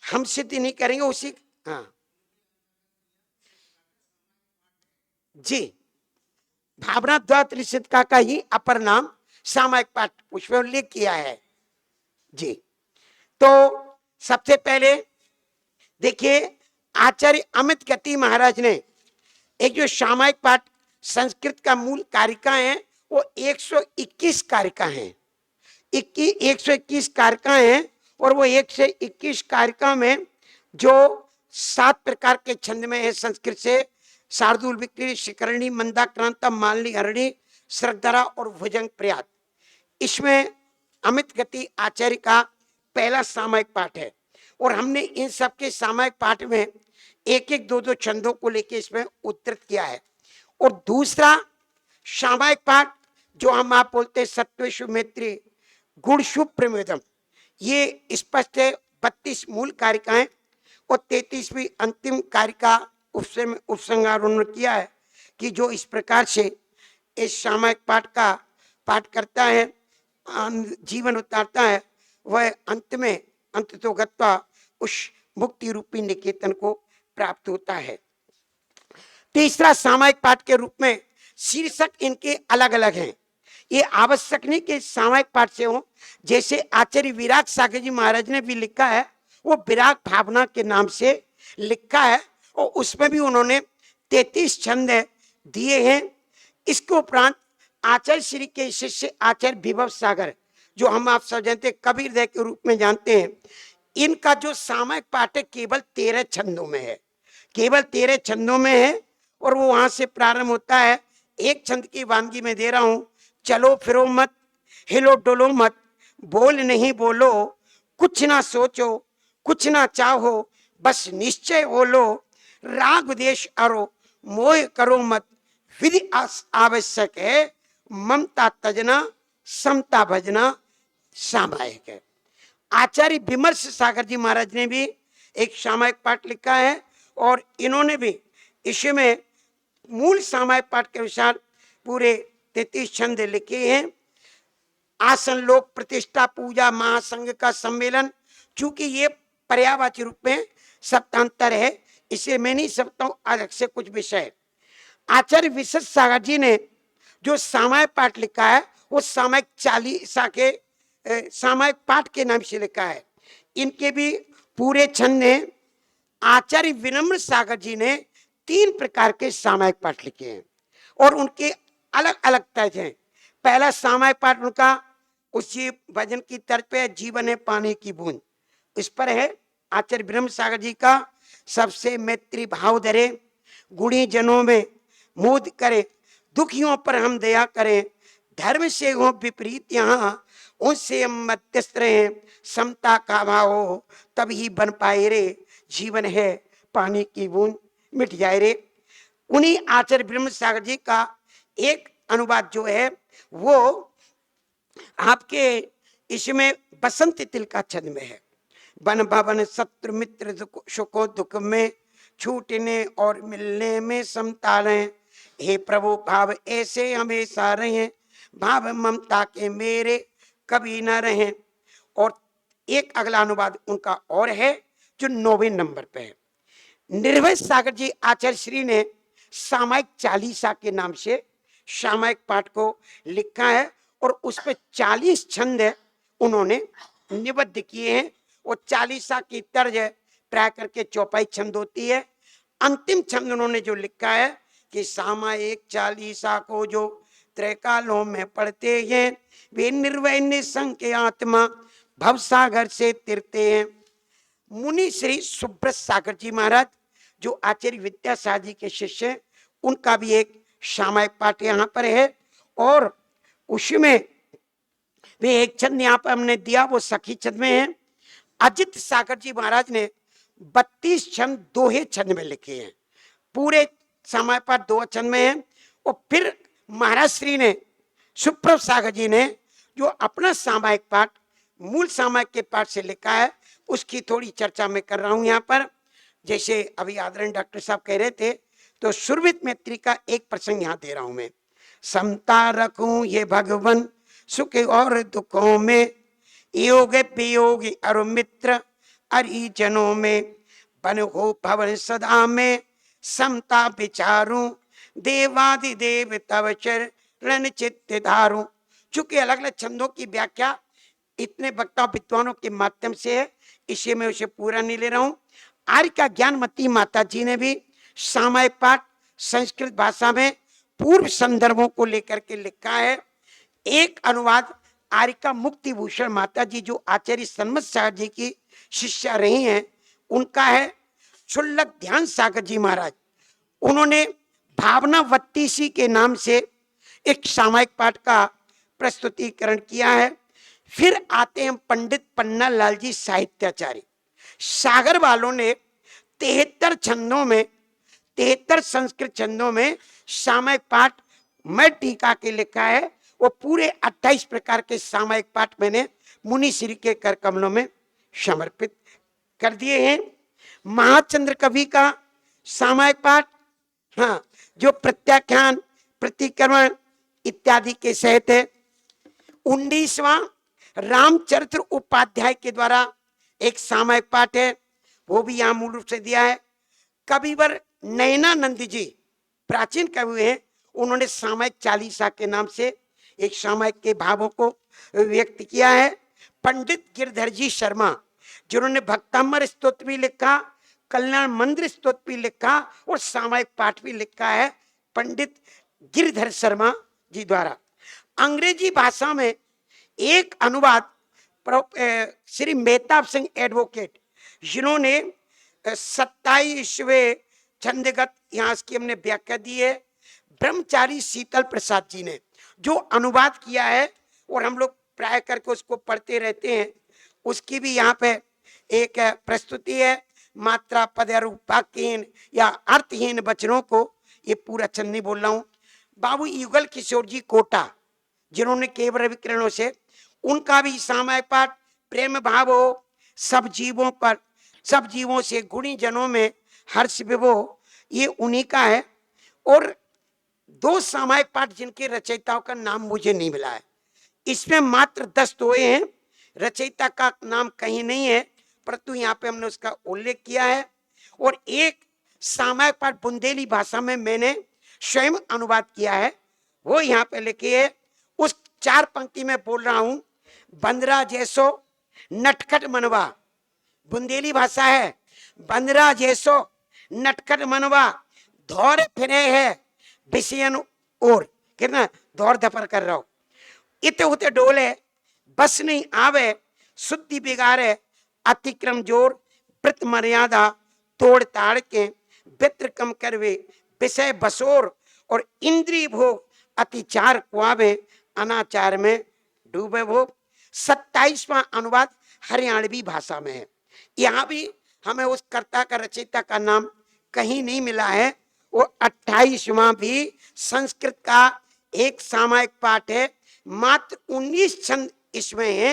हम सिद्धि नहीं करेंगे उसी, हाँ जी, भावना द्वात्रिसिद्धता का ही अपर नाम सामायिक पाठ उसमें उल्लेख किया है जी। तो सबसे पहले देखिए, आचार्य अमित गति महाराज ने एक जो सामायिक पाठ संस्कृत का मूल कारिका है, वो 121 कारिका हैं, 121 कारिका हैं। और वो 121 कारिका में जो 7 प्रकार के छंद में है संस्कृत से, शार्दूल, विक्री, शिखरणी, मंदाक्रांता, मालनी, हरणी, श्रद्धरा और भुजंग प्रयात। इसमें अमित गति आचार्य का पहला सामायिक पाठ है। और हमने इन सब के सामायिक पाठ में एक एक 2-2 छंदों को लेके इसमें उद्धृत किया है। और दूसरा सामायिक पाठ जो हम आप बोलते हैं सत्वेषु मैत्री गुण शुभ प्रमोदम, ये स्पष्ट है 32 मूल कारिकाएं और 33वीं अंतिम कारिका उपसंहार उन्होंने किया है कि जो इस प्रकार से इस सामायिक पाठ का पाठ करता है, जीवन उतारता है, वह अंत में अंत तो गत्वा उस मुक्ति रूपी निकेतन को प्राप्त होता है। तीसरा सामायिक पाठ के रूप में शीर्षक इनके अलग अलग हैं। ये आवश्यक नहीं कि सामायिक पाठ से हो, जैसे आचार्य विराग सागर जी महाराज ने भी लिखा है, वो विराग भावना के नाम से लिखा है और उसमें भी उन्होंने 33 छंद दिए हैं। इसके उपरांत आचार्य श्री के शिष्य आचार्य विभव सागर, जो हम आप सब जानते हैं कबीरदय के रूप में जानते हैं, इनका जो सामायिक पाठ है केवल 13 छंदों में है, केवल 13 छंदों में है। और वो वहां से प्रारंभ होता है। एक छंद की वानगी में दे रहा हूं, चलो फिरो मत, हिलो डोलो मत, बोल नहीं बोलो, कुछ ना सोचो, कुछ ना चाहो, बस निश्चय हो लो, राग देश अरो, मोह करो मत, विधि आवश्यक है, ममता तजना, समता भजना सामायिक है। आचार्य विमर्श सागर जी महाराज ने भी एक सामायिक पाठ लिखा है और इन्होंने भी इसमें मूल सामायिक पाठ के अनुसार पूरे 33 छंद लिखे हैं। आसन लोक प्रतिष्ठा पूजा महासंघ का सम्मेलन, चूंकि ये पर्यायवाची रूप में सप्तांतर है, इसे मैं नहीं सकता हूं अलग से कुछ विषय। आचार्य विशेष सागर जी ने जो सामायिक पाठ लिखा है वो सामायिक चालीसा के सामायिक पाठ के नाम से लिखा है। इनके भी पूरे छंद हैं। आचार्य विनम्र सागर जी ने 3 प्रकार के सामायिक पाठ लिखे हैं और उनके अलग अलग तर्ज हैं। पहला सामायिक पाठ उनका उसी भजन की तर्ज पे जीवन है पानी की बूंद, इस पर है आचार्य ब्रह्म सागर जी का सबसे मैत्री भाव धरे, गुणी जनों में मोद करे, दुखियों पर हम दया करें, धर्म से हो विपरीत यहाँ उनसे हम मध्यस्थ रहे, समता का भाव हो तभी बन पाए रे, जीवन है पानी की बूंद मिट जाए रे। उन्हीं आचार्य ब्रह्म सागर जी का एक अनुवाद जो है वो आपके इसमें बसंत तिल का छंद में है। वन भवन शत्रु मित्र सुखो दुख में छूटने और मिलने में समता रहे, हे प्रभु भाव ऐसे हमेशा रहे, भाव ममता के मेरे कभी न रहे। और एक अगला अनुवाद उनका और है जो 9वें नंबर पे है। निर्भय सागर जी आचार्य श्री ने सामायिक चालीसा के नाम से सामायिक पाठ को लिखा है और उस पे 40 छंद उन्होंने निबद्ध किए हैं और चालीसा की तर्ज प्राय करके चौपाई छंद होती है। अंतिम छंद उन्होंने जो लिखा है कि सामायिक चालीसा को जो त्रैकालों में पढ़ते हैं वे निर्वय निसंक आत्मा भव सागर से तिरते हैं। मुनि श्री सुब्रत सागर जी महाराज जो आचार्य विद्यासागर जी के शिष्य हैं, उनका भी एक सामायिक पाठ यहाँ पर है और उसमें वे एक छंद यहाँ पर हमने दिया वो सखी छंद में है। अजित सागर जी महाराज ने 32 छंद दोहे छंद में लिखे हैं, पूरे सामायिक पाठ 2 छंद में है। और फिर महाराज श्री ने सुप्रभ सागर जी ने जो अपना सामायिक पाठ मूल सामायिक के पाठ से लिखा है उसकी थोड़ी चर्चा मैं कर रहा हूं यहाँ पर। जैसे अभी आदरणीय डॉक्टर साहब कह रहे थे तो सुरभित मैत्री का एक प्रसंग यहाँ दे रहा हूं मैं। समता रखूं ये भगवान सुख और दुखों में, योग वियोग अरु मित्र अरिजनों में, बन हो भवन सदा में समता विचारूं, देवादिदेव तव चरण चित्त धारूं। चूंकि अलग अलग छंदों की व्याख्या इतने वक्ता विद्वानों के माध्यम से है, इसे मैं उसे पूरा नहीं ले रहा हूं। आर्य का ज्ञानमती माता जी ने भी सामायिक पाठ संस्कृत भाषा में पूर्व संदर्भों को लेकर के लिखा है। एक अनुवाद आर्य का मुक्ति भूषण माता जी जो आचार्य सन्मत सागर जी की शिष्या रही हैं उनका है। क्षुल्लक ध्यान सागर जी महाराज उन्होंने भावनावती सी के नाम से एक सामायिक पाठ का प्रस्तुतिकरण किया है। फिर आते हैं पंडित पन्ना लाल जी साहित्याचार्य। सागर वालों ने 73 छंदों में 73 संस्कृत छंदों में सामायिक पाठ मैं टीका के लिखा है। वो पूरे 28 प्रकार के सामायिक पाठ मैंने मुनि श्री के कर कमलों में समर्पित कर दिए हैं। महाचंद्र कवि का सामायिक पाठ, हाँ, जो प्रत्याख्यान प्रतिक्रमण इत्यादि के सहित है। 19वां रामचरित्र उपाध्याय के द्वारा एक सामायिक पाठ है, वो भी यहाँ मूल रूप से दिया है। कविवर नयनानंद जी प्राचीन कवि हैं, उन्होंने सामायिक चालीसा के नाम से एक सामायिक के भावों को व्यक्त किया है। पंडित गिरधर जी शर्मा जिन्होंने भक्तामर स्तोत्र भी लिखा, कल्याण मंदिर स्तोत्र भी लिखा और सामायिक पाठ भी लिखा है पंडित गिरधर शर्मा जी द्वारा। अंग्रेजी भाषा में एक अनुवाद श्री मेहताब सिंह एडवोकेट जिन्होंने 27वें छंदगत यहाँ की हमने व्याख्या दी है। ब्रह्मचारी शीतल प्रसाद जी ने जो अनुवाद किया है और हम लोग प्राय करके उसको पढ़ते रहते हैं, उसकी भी यहाँ पे एक प्रस्तुति है। मात्रा पद वाक्यहीन या अर्थहीन वचनों को, ये पूरा छंद नहीं बोल रहा हूँ। बाबू युगल किशोर जी कोटा जिन्होंने केवल विकिरणों से, उनका भी सामायिक पाठ प्रेम भाव हो सब जीवों पर, सब जीवों से गुणी जनों में हर्ष विभो, ये उन्हीं का है। और 2 सामायिक पाठ जिनके रचयिताओं का नाम मुझे नहीं मिला है, इसमें मात्र 10 दोहे हैं, रचयिता का नाम कहीं नहीं है, परंतु यहाँ पे हमने उसका उल्लेख किया है। और एक सामायिक पाठ बुंदेली भाषा में मैंने स्वयं अनुवाद किया है, वो यहाँ पे लिखी है। उस 4 पंक्ति में बोल रहा हूं। बंदरा जैसो नटखट मनवा, बुंदेली भाषा है। बंदरा जैसो नटखट मनवा दौड़ फिरे है विषयन और, कितना दौड़ धपर कर रहा हो। इत उत डोले बस नहीं आवे, शुद्धि बिगाड़े अतिक्रम जोर प्रत मर्यादा तोड़ ताड़ के वित्र कम करवे विषय बसोर और इंद्रिय भोग अतिचार कुआवे अनाचार में डूबे भोग। 27वां अनुवाद हरियाणवी भाषा में है। यहाँ भी हमें उस कर्ता का रचयिता का नाम कहीं नहीं मिला है। वो 28वां भी संस्कृत का एक सामायिक पाठ है। मात्र 19 छंद इसमें है,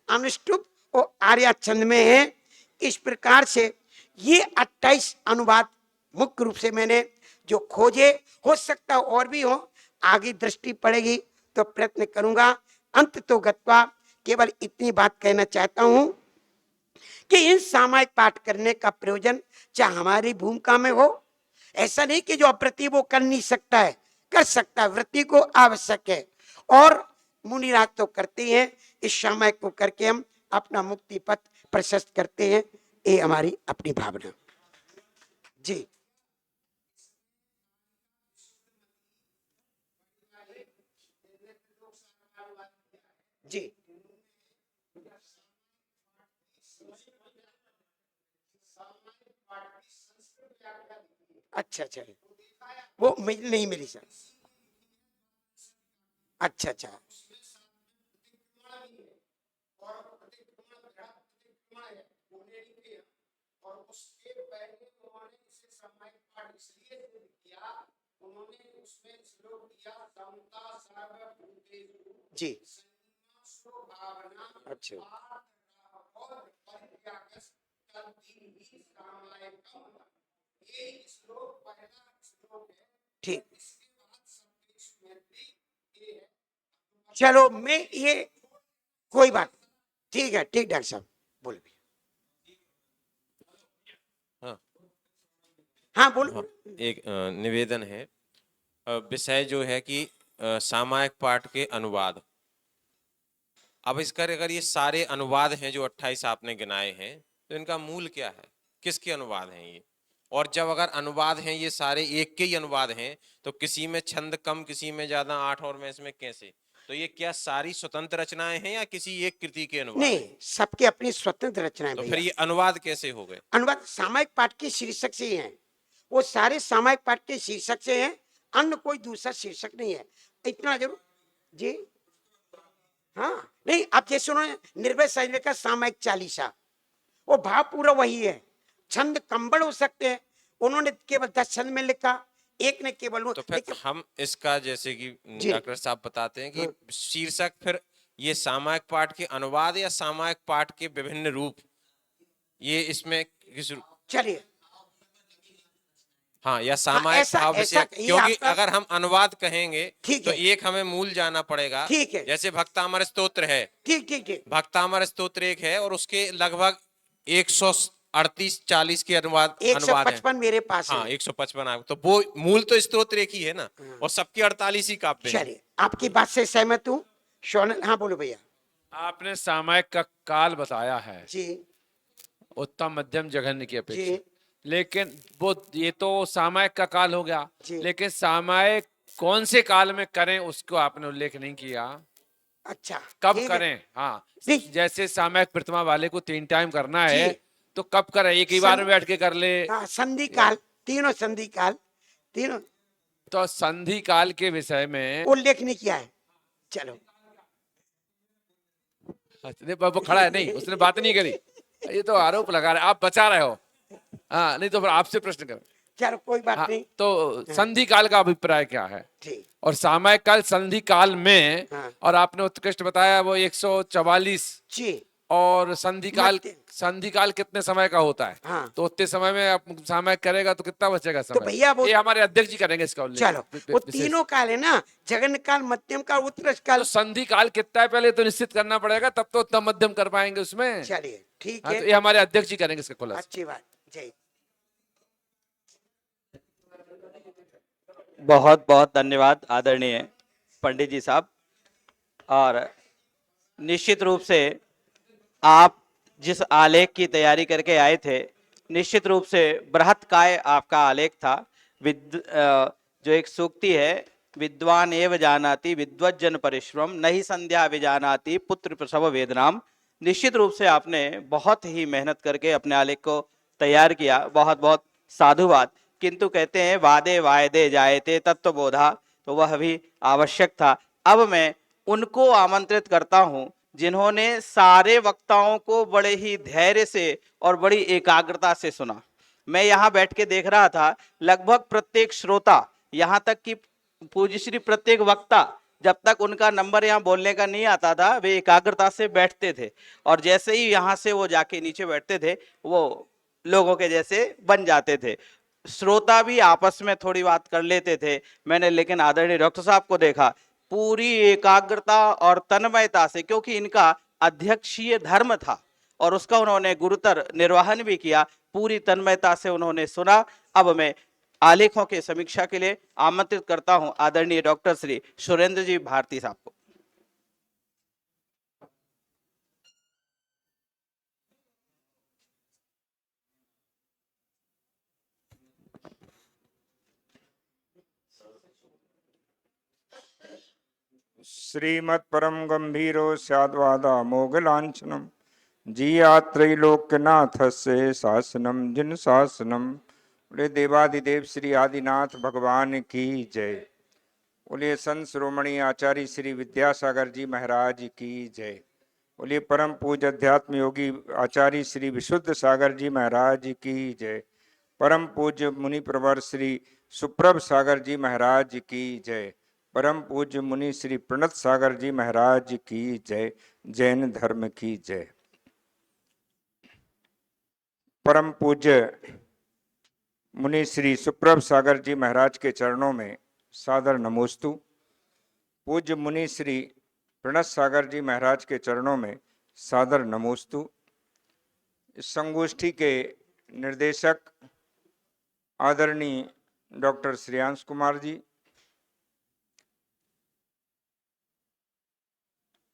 अनुष्टुप और आर्या छंद में है। इस प्रकार से ये 28 अनुवाद मुख्य रूप से मैंने जो खोजे, हो सकता और भी हो, आगे दृष्टि पड़ेगी तो प्रयत्न करूंगा। अंत तो गत्वा केवल इतनी बात कहना चाहता हूं कि इन सामायिक पाठ करने का प्रयोजन चाहे हमारी भूमिका में हो, ऐसा नहीं कि जो अप्रति वो कर नहीं सकता है, कर सकता है, वृत्ति को आवश्यक है और मुनिराज तो करते हैं। इस सामायिक को करके हम अपना मुक्ति पथ प्रशस्त करते हैं, ये हमारी अपनी भावना जी। जी अच्छा अच्छा, वो नहीं मिली सर। अच्छा अच्छा, जी अच्छा ठीक। चलो मैं ये कोई बात, ठीक है, ठीक डॉक्टर साहब बोल भी। हाँ हाँ बोलो। हाँ, एक निवेदन है। विषय जो है कि सामायिक पाठ के अनुवाद। अब इसका अगर ये सारे अनुवाद हैं जो 28 आपने गिनाए हैं, तो इनका मूल क्या है, किसके अनुवाद हैं ये? और जब अगर अनुवाद हैं ये सारे एक के ही अनुवाद हैं, तो किसी में छंद कम, किसी में ज्यादा, 8 और में इसमें कैसे? तो ये क्या सारी स्वतंत्र रचनाएं हैं या किसी एक कृति के अनुवाद? नहीं, सबके अपनी स्वतंत्र रचनाएं। तो फिर ये अनुवाद कैसे हो गए? अनुवाद सामायिक पाठ के शीर्षक से ही हैं, वो सारे सामायिक पाठ के शीर्षक से हैं, अन्य कोई दूसरा शीर्षक नहीं है, इतना जरूर जी। हाँ नहीं, आप जैसे उन्होंने निर्भय सैनिक का सामायिक चालीसा, वो भाव पूरा वही है। छंद कंबल हो सकते हैं, उन्होंने केवल 10 छंद में लिखा, एक ने केवल तो फिर हम इसका जैसे कि डॉक्टर साहब बताते हैं कि शीर्षक फिर ये सामायिक पाठ के अनुवाद या सामायिक पाठ के विभिन्न रूप, ये इसमें किस? चलिए हाँ, या सामायिक भाव विषय, क्योंकि अगर हम अनुवाद कहेंगे तो एक हमें मूल जाना पड़ेगा। ठीक है, जैसे भक्तामर स्तोत्र है, ठीक ठीक ठीक, भक्तामर स्तोत्र एक है और उसके लगभग 138-40 के अनुवाद 155 मेरे पास है। हाँ 155, तो वो मूल तो स्तोत्र एक ही है ना, और सबके 48 ही काव्य हैं। चलिए आपकी बात से सहमत हूँ। शौनक हाँ बोलो भैया। आपने सामायिक का काल बताया है जी, उत्तम मध्यम जघन्य की जी अपेक्षा, लेकिन वो ये तो सामायिक का काल हो गया, जी। लेकिन सामायिक कौन से काल में करें उसको आपने उल्लेख नहीं किया। अच्छा कब करें? हाँ, जैसे सामायिक प्रतिमा वाले को 3 टाइम करना है, तो कब करें? एक ही बार में बैठ के कर ले? हाँ, संधि काल, तीनों संधि काल, तीनों। तो संधि काल के विषय में उल्लेख नहीं किया है। चलो वो खड़ा है, नहीं उसने बात नहीं करी, ये तो आरोप लगा रहे, आप बचा रहे हो। हाँ नहीं तो फिर आपसे प्रश्न करो। चलो कोई बात नहीं। तो संधि काल का अभिप्राय क्या है? ठीक। और सामायिक काल संधि काल में, और आपने उत्कृष्ट बताया वो 144 जी, और संधि काल कितने समय का होता है? हाँ। तो उतने समय में आप सामायिक करेगा तो कितना बचेगा समय? तो भैया वो ये हमारे अध्यक्ष जी करेंगे इसका उल्लेख। चलो वो तीनों काल है ना, जघन्य काल, मध्यम काल, उत्कृष्ट काल। तो संधि काल कितना है पहले तो निश्चित करना पड़ेगा, तब तो उत्तम मध्यम कर पाएंगे उसमें। चलिए ठीक है, है, तो ये हमारे अध्यक्ष जी करेंगे इसका खुलासा। अच्छी बात। जय। बहुत बहुत धन्यवाद आदरणीय पंडित जी साहब। और निश्चित रूप से आप जिस आलेख की तैयारी करके आए थे, निश्चित रूप से बृहत्काय आपका आलेख था। जो एक सूक्ति है, विद्वान एव जानाति विद्वज्जन परिश्रम, नहीं संध्या विजानाति पुत्र प्रसव वेदनाम। निश्चित रूप से आपने बहुत ही मेहनत करके अपने आलेख को तैयार किया, बहुत बहुत साधुवाद। किंतु कहते हैं वादे वायदे जायते तत्वबोधा, तो वह भी आवश्यक था। अब मैं उनको आमंत्रित करता हूं जिन्होंने सारे वक्ताओं को बड़े ही धैर्य से और बड़ी एकाग्रता से सुना। मैं यहाँ बैठ के देख रहा था, लगभग प्रत्येक श्रोता, यहाँ तक कि पूज्य श्री प्रत्येक वक्ता, जब तक उनका नंबर यहाँ बोलने का नहीं आता था, वे एकाग्रता से बैठते थे, और जैसे ही यहाँ से वो जाके नीचे बैठते थे, वो लोगों के जैसे बन जाते थे। श्रोता भी आपस में थोड़ी बात कर लेते थे। मैंने लेकिन आदरणीय डॉक्टर साहब को देखा, पूरी एकाग्रता और तन्मयता से, क्योंकि इनका अध्यक्षीय धर्म था और उसका उन्होंने गुरुतर निर्वहन भी किया, पूरी तन्मयता से उन्होंने सुना। अब मैं आलेखों के समीक्षा के लिए आमंत्रित करता हूं आदरणीय डॉक्टर श्री सुरेंद्र जी भारती साहब को। श्रीमत् परम गंभीरो स्याद्वादा मोगलांछनम जीयात्रैलोक्यनाथ से शासनम जिन शासनम। बोले देवादिदेव श्री आदिनाथ भगवान की जय। बोलिए संत शिरोमणि आचार्य श्री विद्यासागर जी महाराज की जय। बोलिए परम पूज्य अध्यात्म योगी आचार्य श्री विशुद्ध सागर जी महाराज की जय। परम पूज्य मुनि प्रवर श्री सुप्रभ सागर जी महाराज की जय। परम पूज्य मुनि श्री प्रणत सागर जी महाराज की जय। जैन धर्म की जय। परम पूज्य मुनि श्री सुप्रभ सागर जी महाराज के चरणों में सादर नमोस्तु। पूज्य मुनि श्री प्रणत सागर जी महाराज के चरणों में सादर नमोस्तु। इस संगोष्ठी के निर्देशक आदरणीय डॉक्टर श्रेयांश कुमार जी,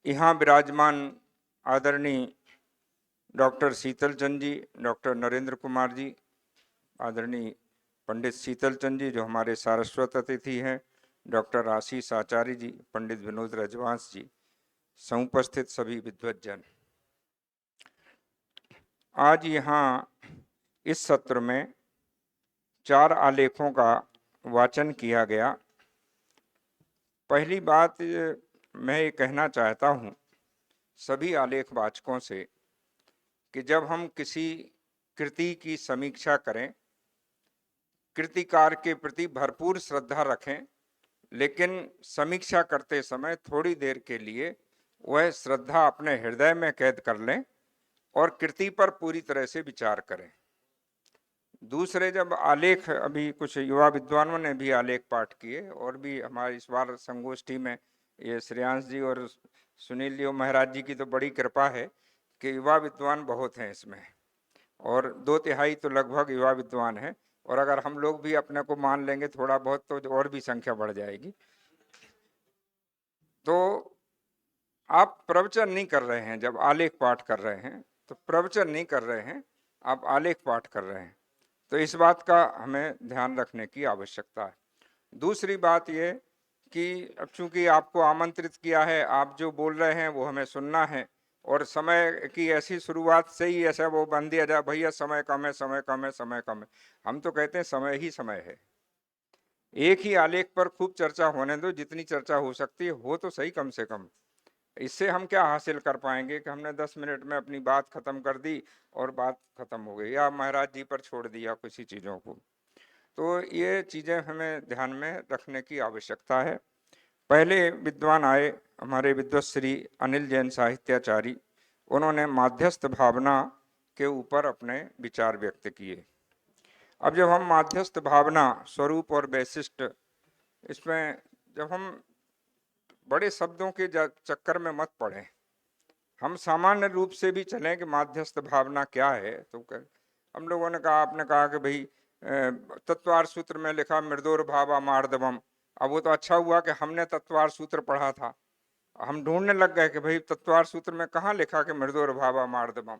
यहाँ विराजमान आदरणीय डॉक्टर शीतल चंद जी, डॉक्टर नरेंद्र कुमार जी, आदरणीय पंडित शीतल चंद जी जो हमारे सारस्वत अतिथि हैं, डॉक्टर आशीष आचार्य जी, पंडित विनोद रजवांश जी, समुपस्थित सभी विद्वज्जन। आज यहाँ इस सत्र में 4 आलेखों का वाचन किया गया। पहली बात मैं ये कहना चाहता हूँ सभी आलेख वाचकों से कि जब हम किसी कृति की समीक्षा करें, कृतिकार के प्रति भरपूर श्रद्धा रखें, लेकिन समीक्षा करते समय थोड़ी देर के लिए वह श्रद्धा अपने हृदय में कैद कर लें और कृति पर पूरी तरह से विचार करें। दूसरे, जब आलेख, अभी कुछ युवा विद्वानों ने भी आलेख पाठ किए और भी हमारी इस बार संगोष्ठी में ये श्रेयांश जी और सुनील जी महाराज जी की तो बड़ी कृपा है कि युवा विद्वान बहुत हैं इसमें, और 2/3 तो लगभग युवा विद्वान हैं, और अगर हम लोग भी अपने को मान लेंगे थोड़ा बहुत तो और भी संख्या बढ़ जाएगी। तो आप प्रवचन नहीं कर रहे हैं, जब आलेख पाठ कर रहे हैं तो प्रवचन नहीं कर रहे हैं, आप आलेख पाठ कर रहे हैं, तो इस बात का हमें ध्यान रखने की आवश्यकता है। दूसरी बात ये कि अब चूंकि आपको आमंत्रित किया है, आप जो बोल रहे हैं वो हमें सुनना है, और समय की ऐसी शुरुआत से ही ऐसा वो बन दिया जाए, भैया समय कम है, समय कम है, समय कम है। हम तो कहते हैं समय ही समय है। एक ही आलेख पर खूब चर्चा होने दो, जितनी चर्चा हो सकती है हो तो सही कम से कम। इससे हम क्या हासिल कर पाएंगे कि हमने 10 मिनट में अपनी बात खत्म कर दी और बात खत्म हो गई, या महाराज जी पर छोड़ दिया किसी चीज़ों को। तो ये चीज़ें हमें ध्यान में रखने की आवश्यकता है। पहले विद्वान आए हमारे विद्वश्री अनिल जैन साहित्याचारी, उन्होंने माध्यस्थ भावना के ऊपर अपने विचार व्यक्त किए। अब जब हम माध्यस्थ भावना, स्वरूप और वैशिष्ट, इसमें जब हम बड़े शब्दों के चक्कर में मत पड़ें, हम सामान्य रूप से भी चलें कि माध्यस्थ भावना क्या है। तो हम लोगों ने कहा, आपने कहा कि भाई तत्वार सूत्र में लिखा मृदोर भावा मार्दवम। अब वो तो अच्छा हुआ कि हमने तत्वार सूत्र पढ़ा था, हम ढूंढने लग गए कि भाई तत्वार सूत्र में कहाँ लिखा कि मृदोर भावा मार्दवम।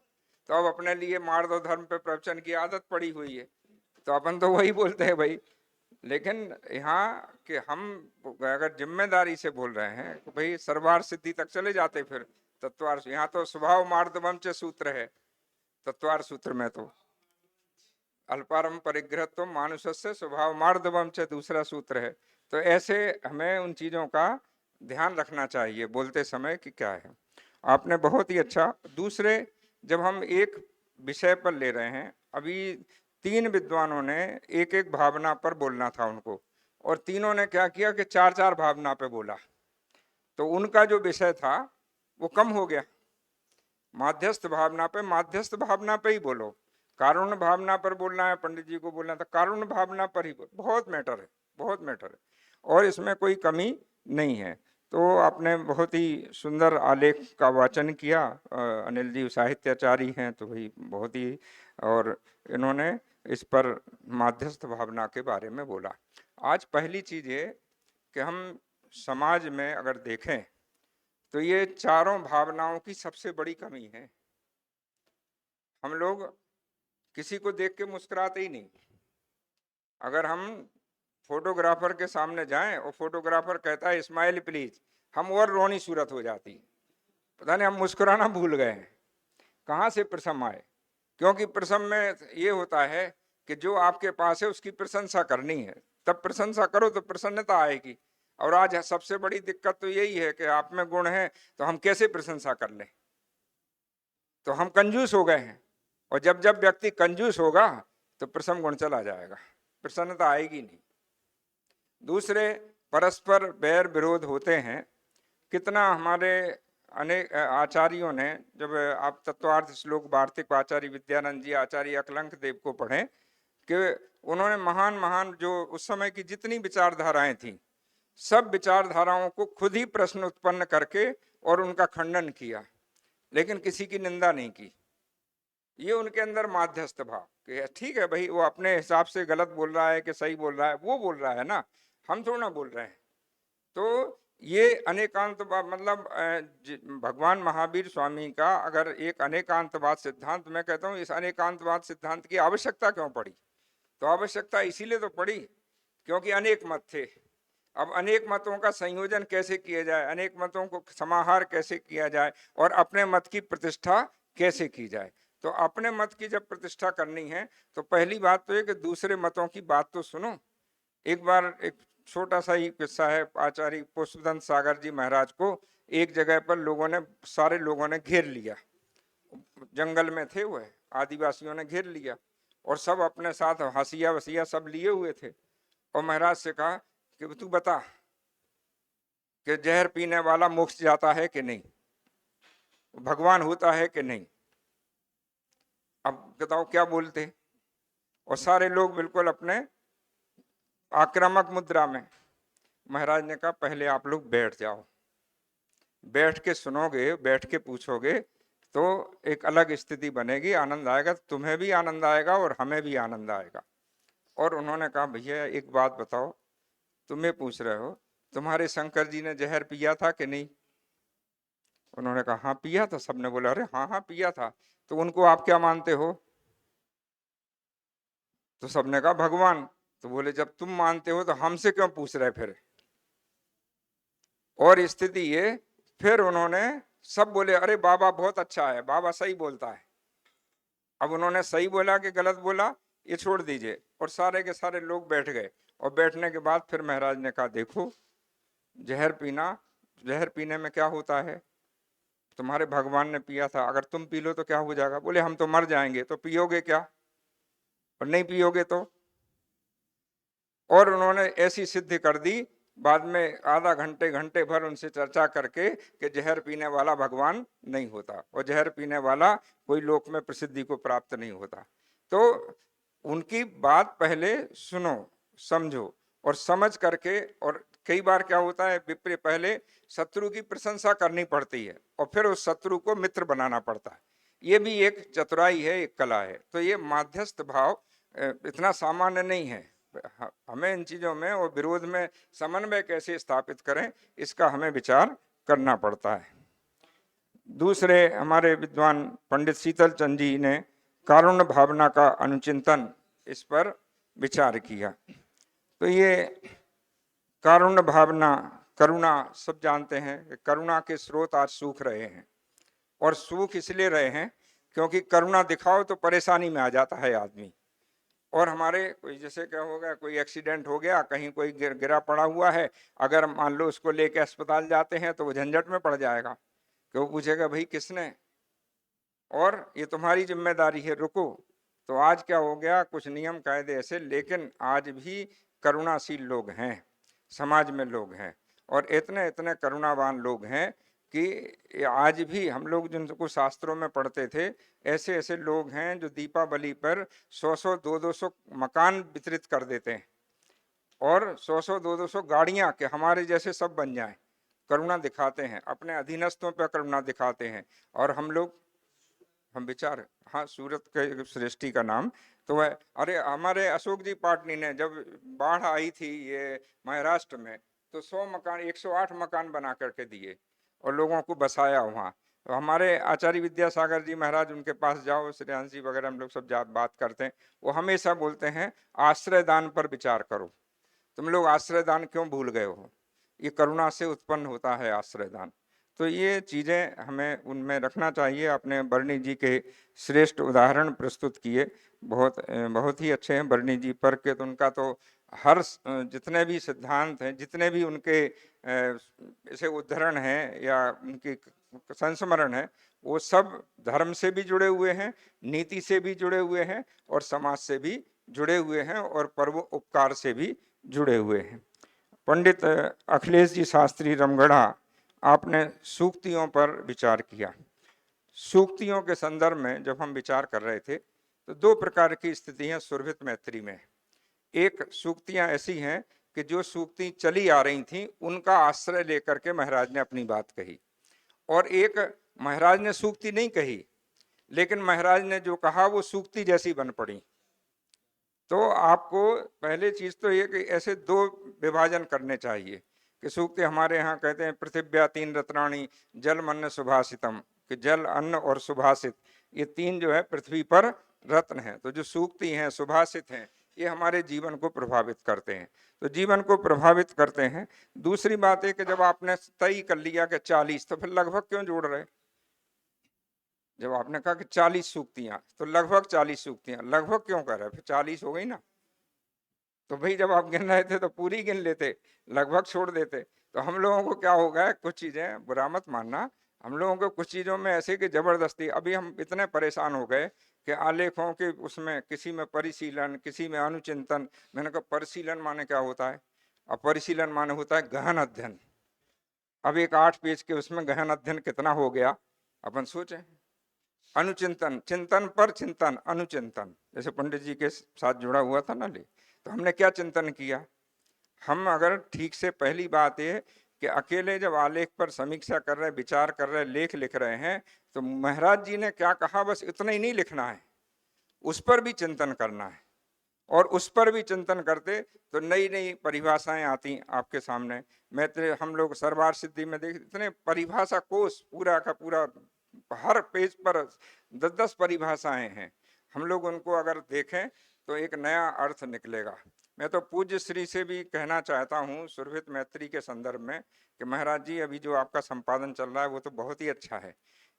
तो अब अपने लिए मार्दव धर्म पे प्रवचन की आदत पड़ी हुई है, तो अपन तो वही बोलते हैं भाई। लेकिन यहाँ कि हम अगर जिम्मेदारी से बोल रहे हैं तो भाई सर्वार सिद्धि तक चले जाते, फिर तत्वार, यहाँ तो स्वभाव मार्दवम च सूत्र है तत्वार सूत्र में, तो अल्पारम परिग्रहत्व मानुषस्य स्वभाव मार्दवम च दूसरा सूत्र है। तो ऐसे हमें उन चीजों का ध्यान रखना चाहिए बोलते समय कि क्या है। आपने बहुत ही अच्छा। दूसरे, जब हम एक विषय पर ले रहे हैं, अभी 3 विद्वानों ने एक एक भावना पर बोलना था उनको, और तीनों ने क्या किया कि 4-4 भावना पे बोला, तो उनका जो विषय था वो कम हो गया। माध्यस्थ भावना पे ही बोलो। कारुण्य भावना पर बोलना है, पंडित जी को बोलना था, कारुण्य भावना पर ही बोलो। बहुत मैटर है, बहुत मैटर है, और इसमें कोई कमी नहीं है। तो आपने बहुत ही सुंदर आलेख का वाचन किया। अनिल जी साहित्याचारी हैं, तो भाई बहुत ही, और इन्होंने इस पर माध्यस्थ भावना के बारे में बोला। आज पहली चीज ये कि हम समाज में अगर देखें तो ये चारों भावनाओं की सबसे बड़ी कमी है। हम लोग किसी को देख के मुस्कुराते ही नहीं। अगर हम फोटोग्राफर के सामने जाएं और फोटोग्राफर कहता है स्माइल प्लीज, हम और रोनी सूरत हो जाती। पता नहीं हम मुस्कुराना भूल गए हैं। कहाँ से प्रसम आए? क्योंकि प्रसम में ये होता है कि जो आपके पास है उसकी प्रशंसा करनी है, तब प्रशंसा करो तो प्रसन्नता आएगी। और आज सबसे बड़ी दिक्कत तो यही है कि आप में गुण है तो हम कैसे प्रशंसा कर लें, तो हम कंजूस हो गए हैं। और जब जब व्यक्ति कंजूस होगा तो प्रसम गुण चला जाएगा, प्रसन्नता आएगी नहीं। दूसरे, परस्पर बैर विरोध होते हैं। कितना हमारे अनेक आचार्यों ने, जब आप तत्वार्थ श्लोक वार्तिक आचार्य विद्यानंद जी, आचार्य अकलंक देव को पढ़ें, कि उन्होंने महान महान जो उस समय की जितनी विचारधाराएं थी, सब विचारधाराओं को खुद ही प्रश्न उत्पन्न करके और उनका खंडन किया, लेकिन किसी की निंदा नहीं की। ये उनके अंदर माध्यस्थ भाव कि ठीक है भाई, वो अपने हिसाब से गलत बोल रहा है कि सही बोल रहा है, वो बोल रहा है ना, हम थोड़ा ना बोल रहे हैं। तो ये अनेकांतवाद, मतलब भगवान महावीर स्वामी का अगर एक अनेकांतवाद सिद्धांत, मैं कहता हूँ इस अनेकांतवाद सिद्धांत की आवश्यकता क्यों पड़ी? तो आवश्यकता इसीलिए तो पड़ी क्योंकि अनेक मत थे। अब अनेक मतों का संयोजन कैसे किया जाए, अनेक मतों को समाहार कैसे किया जाए, और अपने मत की प्रतिष्ठा कैसे की जाए। तो अपने मत की जब प्रतिष्ठा करनी है तो पहली बात तो है कि दूसरे मतों की बात तो सुनो। एक बार एक छोटा सा ही किस्सा है। आचार्य पुष्पदंत सागर जी महाराज को एक जगह पर सारे लोगों ने घेर लिया। जंगल में थे वो, आदिवासियों ने घेर लिया, और सब अपने साथ हंसिया वसिया सब लिए हुए थे। और महाराज से कहा कि तू बता कि जहर पीने वाला मोक्ष जाता है कि नहीं, भगवान होता है कि नहीं, अब बताओ क्या बोलते। और सारे लोग बिल्कुल अपने आक्रामक मुद्रा में। महाराज ने कहा पहले आप लोग बैठ जाओ, बैठ के सुनोगे, बैठ के पूछोगे तो एक अलग स्थिति बनेगी, आनंद आएगा, तुम्हें भी आनंद आएगा और हमें भी आनंद आएगा। और उन्होंने कहा भैया एक बात बताओ, तुम्हें पूछ रहे हो, तुम्हारे शंकर जी ने जहर पिया था कि नहीं? उन्होंने कहा हाँ पिया था। सबने बोला अरे हाँ हाँ पिया था। तो उनको आप क्या मानते हो? तो सबने कहा भगवान। तो बोले जब तुम मानते हो तो हमसे क्यों पूछ रहे फिर? और स्थिति ये, फिर उन्होंने सब बोले अरे बाबा बहुत अच्छा है, बाबा सही बोलता है। अब उन्होंने सही बोला कि गलत बोला ये छोड़ दीजिए, और सारे के सारे लोग बैठ गए। और बैठने के बाद फिर महाराज ने कहा देखो, जहर पीने में क्या होता है, तुम्हारे भगवान ने पिया था, अगर तुम पी लो तो क्या हो जाएगा? बोले हम तो मर जाएंगे। तो पियोगे क्या? और नहीं पियोगे तो? और उन्होंने ऐसी सिद्धि कर दी, बाद में आधा घंटे भर उनसे चर्चा करके कि जहर पीने वाला भगवान नहीं होता, और जहर पीने वाला कोई लोक में प्रसिद्धि को प्राप्त नहीं होता। तो उनकी बात पहले सुनो, समझो, और समझ करके। और कई बार क्या होता है, विप्र पहले शत्रु की प्रशंसा करनी पड़ती है और फिर उस शत्रु को मित्र बनाना पड़ता है। ये भी एक चतुराई है, एक कला है। तो ये माध्यस्थ भाव इतना सामान्य नहीं है। हमें इन चीजों में और विरोध में समन्वय कैसे स्थापित करें, इसका हमें विचार करना पड़ता है। दूसरे, हमारे विद्वान पंडित शीतल चंद जी ने कारुण्य भावना का अनुचिंतन, इस पर विचार किया। तो ये कारुण्य भावना, करुणा, सब जानते हैं कि करुणा के स्रोत आज सूख रहे हैं, और सूख इसलिए रहे हैं क्योंकि करुणा दिखाओ तो परेशानी में आ जाता है आदमी। और हमारे कोई जैसे क्या हो गया, कोई एक्सीडेंट हो गया, कहीं कोई गिरा पड़ा हुआ है, अगर मान लो उसको लेके अस्पताल जाते हैं तो वो झंझट में पड़ जाएगा कि वो पूछेगा भाई किसने, और ये तुम्हारी जिम्मेदारी है, रुको। तो आज क्या हो गया, कुछ नियम कायदे ऐसे, लेकिन आज भी करुणाशील लोग हैं, समाज में लोग हैं, और इतने इतने करुणावान लोग हैं कि आज भी हम लोग जिनको शास्त्रों में पढ़ते थे, ऐसे ऐसे लोग हैं जो दीपावली पर 100-100 200-200 मकान वितरित कर देते हैं, और 100-100 200-200 गाड़ियां कि हमारे जैसे सब बन जाएं। करुणा दिखाते हैं, अपने अधीनस्थों पर करुणा दिखाते हैं। और हम विचार, हाँ, सूरत के सृष्टि का नाम तो वह, अरे हमारे अशोक जी पाटनी ने जब बाढ़ आई थी ये महाराष्ट्र में, तो 100 मकान 108 मकान बना करके दिए और लोगों को बसाया वहाँ। तो हमारे आचार्य विद्यासागर जी महाराज, उनके पास जाओ, श्रेयांश जी वगैरह हम लोग सब बात करते हैं, वो हमेशा बोलते हैं आश्रय दान पर विचार करो। तुम लोग आश्रय दान क्यों भूल गए हो? ये करुणा से उत्पन्न होता है आश्रय दान। तो ये चीज़ें हमें उनमें रखना चाहिए। अपने बर्नी जी के श्रेष्ठ उदाहरण प्रस्तुत किए, बहुत ही अच्छे हैं बर्नी जी पर के। तो उनका तो हर जितने भी सिद्धांत हैं, जितने भी उनके ऐसे उद्धरण हैं या उनके संस्मरण है, वो सब धर्म से भी जुड़े हुए हैं, नीति से भी जुड़े हुए हैं, और समाज से भी जुड़े हुए हैं, और परोपकार से भी जुड़े हुए हैं। पंडित अखिलेश जी शास्त्री रमगढ़ा, आपने सूक्तियों पर विचार किया। सूक्तियों के संदर्भ में जब हम विचार कर रहे थे तो दो प्रकार की स्थितियां सुरभित मैत्री में। एक सूक्तियां ऐसी हैं कि जो सूक्ति चली आ रही थी उनका आश्रय लेकर के महाराज ने अपनी बात कही, और एक महाराज ने सूक्ति नहीं कही लेकिन महाराज ने जो कहा वो सूक्ति जैसी बन पड़ी। तो आपको पहले चीज तो ये कि ऐसे दो विभाजन करने चाहिए कि सूक्ति हमारे यहाँ कहते हैं पृथिव्या तीन रत्नाणी जल अन्न सुभाषितम, कि जल, अन्न और सुभाषित, ये तीन जो है पृथ्वी पर रत्न है। तो जो सूक्ति हैं, सुभाषित हैं, ये हमारे जीवन को प्रभावित करते हैं, तो जीवन को प्रभावित करते हैं। दूसरी बात है कि जब आपने तय कर लिया कि 40, तो फिर लगभग क्यों जोड़ रहे? जब आपने कहा कि 40 सूक्तियां, तो लगभग 40 सूक्तियां, लगभग क्यों कर रहे? फिर 40 हो गई ना। तो भाई जब आप गिन रहे थे तो पूरी गिन लेते, लगभग छोड़ देते। तो हम लोगों को क्या हो गया, कुछ चीजें बुरा मत मानना, हम लोगों को कुछ चीजों में ऐसे कि जबरदस्ती, अभी हम इतने परेशान हो गए कि आलेखों के उसमें किसी में परिशीलन, किसी में अनुचिंतन। मैंने कहा परिशीलन माने क्या होता है? अब परिशीलन माने होता है गहन अध्ययन। अब एक 8 पेज के उसमें गहन अध्ययन कितना हो गया, अपन सोचें। अनुचिंतन, चिंतन पर चिंतन, अनुचिंतन, जैसे पंडित जी के साथ जुड़ा हुआ था ना, तो हमने क्या चिंतन किया? हम अगर ठीक से, पहली बात ये कि अकेले जब आलेख पर समीक्षा कर रहे, विचार कर रहे, लेख लिख रहे हैं, तो महाराज जी ने क्या कहा बस इतना ही नहीं लिखना है, उस पर भी चिंतन करना है। और उस पर भी चिंतन करते तो नई नई परिभाषाएं आती आपके सामने। हम लोग सरवार सिद्धि में देख, इतने परिभाषा कोश, पूरा का पूरा, हर पेज पर 10-10 परिभाषाएं हैं। हम लोग उनको अगर देखें तो एक नया अर्थ निकलेगा। मैं तो पूज्य श्री से भी कहना चाहता हूँ सुरभित मैत्री के संदर्भ में कि महाराज जी, अभी जो आपका संपादन चल रहा है वो तो बहुत ही अच्छा है,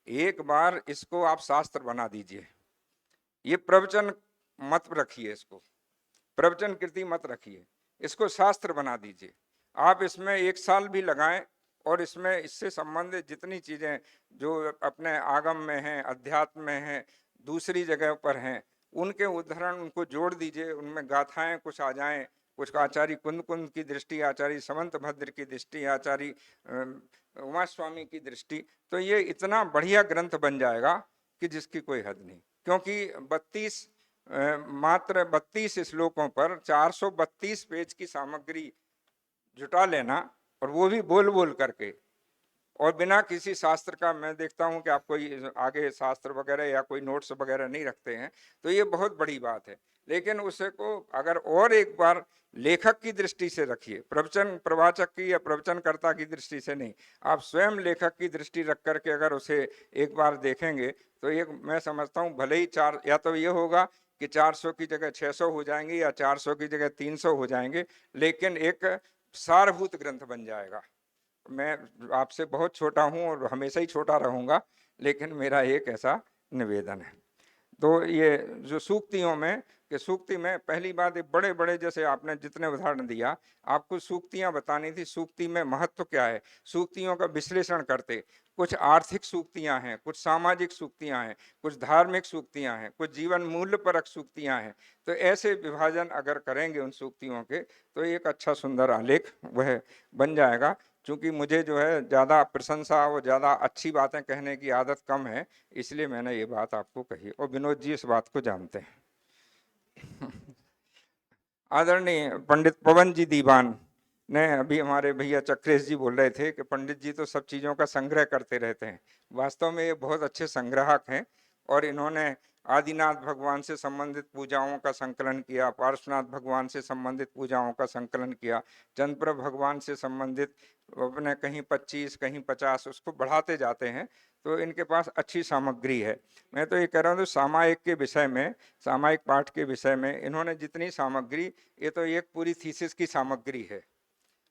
एक बार इसको आप शास्त्र बना दीजिए। ये प्रवचन मत रखिए, इसको प्रवचन कृति मत रखिए, इसको शास्त्र बना दीजिए। आप इसमें 1 साल भी लगाएं और इसमें इससे संबंधित जितनी चीजें जो अपने आगम में हैं, अध्यात्म में हैं, दूसरी जगह पर हैं, उनके उदाहरण उनको जोड़ दीजिए, उनमें गाथाएं कुछ आ जाएं, कुछ आचार्य कुंद की दृष्टि, आचार्य समंत भद्र की दृष्टि, आचार्य उमा स्वामी की दृष्टि, तो ये इतना बढ़िया ग्रंथ बन जाएगा कि जिसकी कोई हद नहीं। क्योंकि मात्र 32 श्लोकों पर 432 पेज की सामग्री जुटा लेना, और वो भी बोल बोल करके, और बिना किसी शास्त्र का। मैं देखता हूं कि आप कोई आगे शास्त्र वगैरह या कोई नोट्स वगैरह नहीं रखते हैं, तो ये बहुत बड़ी बात है। लेकिन उसे को अगर और एक बार लेखक की दृष्टि से रखिए, प्रवचन प्रवाचक की या प्रवचनकर्ता की दृष्टि से नहीं, आप स्वयं लेखक की दृष्टि रख करके अगर उसे एक बार देखेंगे तो एक, मैं समझता हूँ भले ही 4, या तो ये होगा कि 400 की जगह 600 हो जाएंगे या 400 की जगह 300 हो जाएंगे, लेकिन एक सारभूत ग्रंथ बन जाएगा। मैं आपसे बहुत छोटा हूं और हमेशा ही छोटा रहूंगा, लेकिन मेरा एक ऐसा निवेदन है। तो ये जो सूक्तियों में कि सूक्ति में पहली बात, एक बड़े बड़े जैसे आपने जितने उदाहरण दिया, आपको सूक्तियां बतानी थी, सूक्ति में महत्व क्या है, सूक्तियों का विश्लेषण करते। कुछ आर्थिक सूक्तियां हैं, कुछ सामाजिक सूक्तियां हैं, कुछ धार्मिक सूक्तियां हैं, कुछ जीवन मूल्य परक सूक्तियां हैं। तो ऐसे विभाजन अगर करेंगे उन सूक्तियों के, तो एक अच्छा सुंदर आलेख वह बन जाएगा। क्योंकि मुझे जो है ज़्यादा प्रशंसा और ज़्यादा अच्छी बातें कहने की आदत कम है, इसलिए मैंने ये बात आपको कही, और विनोद जी इस बात को जानते हैं। आदरणीय पंडित पवन जी दीवान ने, अभी हमारे भैया चक्रेश जी बोल रहे थे कि पंडित जी तो सब चीज़ों का संग्रह करते रहते हैं। वास्तव में ये बहुत अच्छे संग्राहक हैं, और इन्होंने आदिनाथ भगवान से संबंधित पूजाओं का संकलन किया, पार्श्वनाथ भगवान से संबंधित पूजाओं का संकलन किया, चंद्रप्रभ भगवान से संबंधित अपने कहीं 25 कहीं 50 उसको बढ़ाते जाते हैं। तो इनके पास अच्छी सामग्री है। मैं तो ये कह रहा हूँ, तो सामायिक के विषय में, सामायिक पाठ के विषय में इन्होंने जितनी सामग्री, ये तो एक पूरी थीसिस की सामग्री है।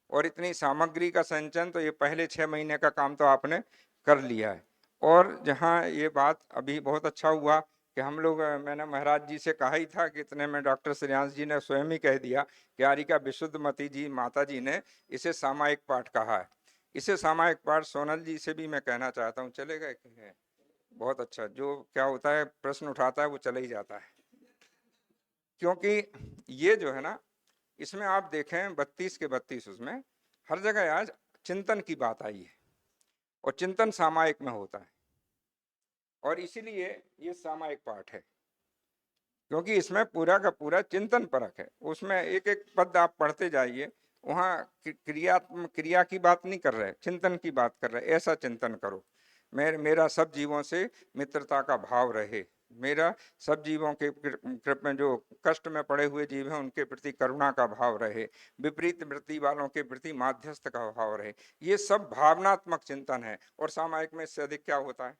और इतनी सामग्री का संचयन तो ये पहले 6 महीने का काम तो आपने कर लिया है। और जहाँ ये बात अभी बहुत अच्छा हुआ कि हम लोग, मैंने महाराज जी से कहा ही था कि इतने में डॉक्टर श्रेयांश जी ने स्वयं ही कह दिया कि आरिका विशुद्धमती जी माता जी ने इसे सामायिक पाठ कहा है। इसे सामायिक पाठ सोनल जी से भी मैं कहना चाहता हूँ। चले गए? बहुत अच्छा। जो क्या होता है, प्रश्न उठाता है वो चले ही जाता है। क्योंकि ये जो है ना, इसमें आप देखें 32 के 32 उसमें हर जगह आज चिंतन की बात आई है, और चिंतन सामायिक में होता है, और इसीलिए ये सामायिक पाठ है, क्योंकि इसमें पूरा का पूरा चिंतन परक है। उसमें एक एक पद आप पढ़ते जाइए, वहाँ क्रिया की बात नहीं कर रहे, चिंतन की बात कर रहे। ऐसा चिंतन करो, मेरा सब जीवों से मित्रता का भाव रहे, मेरा सब जीवों के में जो कष्ट में पड़े हुए जीव हैं उनके प्रति करुणा का भाव रहे, विपरीत वृत्ति वालों के प्रति माध्यस्थ का भाव रहे। ये सब भावनात्मक चिंतन है। और सामायिक में इससे अधिक क्या होता है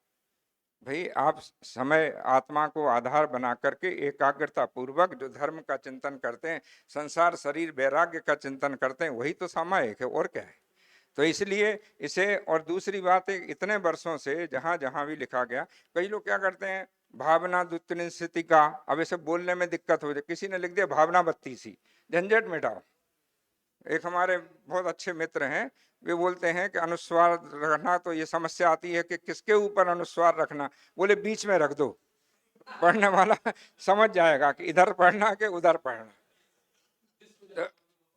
भाई? आप समय आत्मा को आधार बना करके एकाग्रता पूर्वक जो धर्म का चिंतन करते हैं, संसार शरीर वैराग्य का चिंतन करते हैं, वही तो सामायिक है, और क्या है। तो इसलिए इसे, और दूसरी बात है, इतने वर्षों से जहां जहां भी लिखा गया, कई लोग क्या करते हैं, भावना द्वितीय का, अब इसे बोलने में दिक्कत हो जाए, किसी ने लिख दिया भावना 32, झंझट मिटाओ। एक हमारे बहुत अच्छे मित्र हैं, वे बोलते हैं कि अनुस्वार रखना, तो ये समस्या आती है कि किसके ऊपर अनुस्वार रखना। बोले बीच में रख दो, पढ़ने वाला समझ जाएगा कि इधर पढ़ना कि उधर पढ़ना।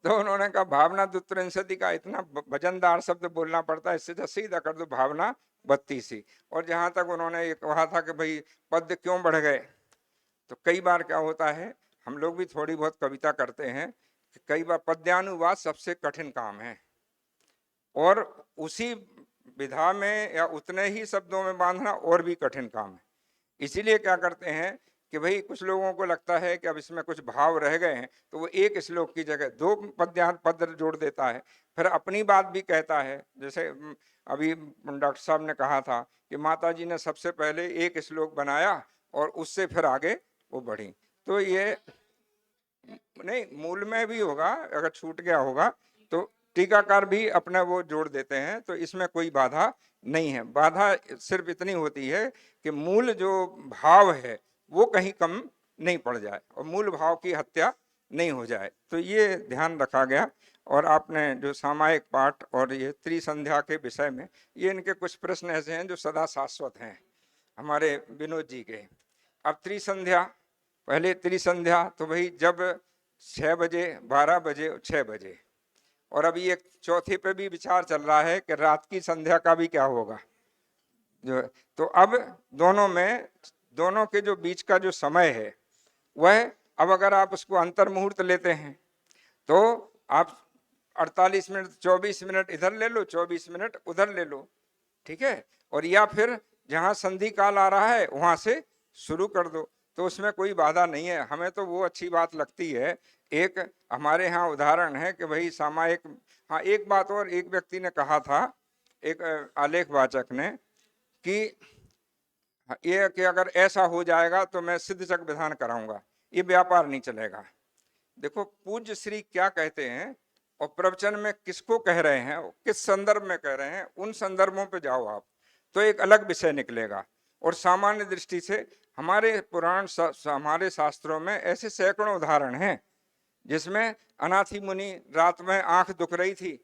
तो उन्होंने कहा भावना द्वितीय का इतना वजनदार शब्द बोलना पड़ता है, इससे सीधा कर दो भावना 32। और जहां तक उन्होंने ये कहा था कि भाई पद क्यों बढ़ गए, तो कई बार क्या होता है, हम लोग भी थोड़ी बहुत कविता करते हैं, कि कई बार पद्यानुवाद सबसे कठिन काम है, और उसी विधा में या उतने ही शब्दों में बांधना और भी कठिन काम है। इसीलिए क्या करते हैं कि भाई कुछ लोगों को लगता है कि अब इसमें कुछ भाव रह गए हैं, तो वो एक श्लोक की जगह 2 पद जोड़ देता है, फिर अपनी बात भी कहता है। जैसे अभी डॉक्टर साहब ने कहा था कि माता जी ने सबसे पहले एक श्लोक बनाया और उससे फिर आगे वो बढ़ी। तो ये नहीं, मूल में भी होगा, अगर छूट गया होगा तो टीकाकार भी अपना वो जोड़ देते हैं, तो इसमें कोई बाधा नहीं है। बाधा सिर्फ इतनी होती है कि मूल जो भाव है वो कहीं कम नहीं पड़ जाए और मूल भाव की हत्या नहीं हो जाए, तो ये ध्यान रखा गया। और आपने जो सामायिक पाठ और ये त्रिसंध्या के विषय में, ये इनके कुछ प्रश्न ऐसे हैं जो सदा शाश्वत हैं हमारे विनोद जी के। अब त्रिसंध्या, पहले त्रिसंध्या तो भाई जब 6 बजे, 12 बजे, 6 बजे, और अभी एक चौथे पे भी विचार चल रहा है कि रात की संध्या का भी क्या होगा जो। तो अब दोनों के जो बीच का जो समय है वह, अब अगर आप उसको अंतर मुहूर्त लेते हैं तो आप 48 मिनट, 24 मिनट इधर ले लो, 24 मिनट उधर ले लो, ठीक है। और या फिर जहां संधि काल आ रहा है वहां से शुरू कर दो, तो उसमें कोई बाधा नहीं है। हमें तो वो अच्छी बात लगती है। एक हमारे यहाँ उदाहरण है कि भाई सामायिक, हाँ एक बात और, एक व्यक्ति ने कहा था, एक आलेख वाचक ने, कि ये कि अगर ऐसा हो जाएगा तो मैं सिद्धचक विधान कराऊंगा, ये व्यापार नहीं चलेगा। देखो पूज्य श्री क्या कहते हैं और प्रवचन में किसको कह रहे हैं, किस संदर्भ में कह रहे हैं, उन संदर्भों पे जाओ आप, तो एक अलग विषय निकलेगा। और सामान्य दृष्टि से हमारे हमारे शास्त्रों में ऐसे सैकड़ों उदाहरण हैं जिसमें अनाथी मुनि रात में आंख दुख रही थी,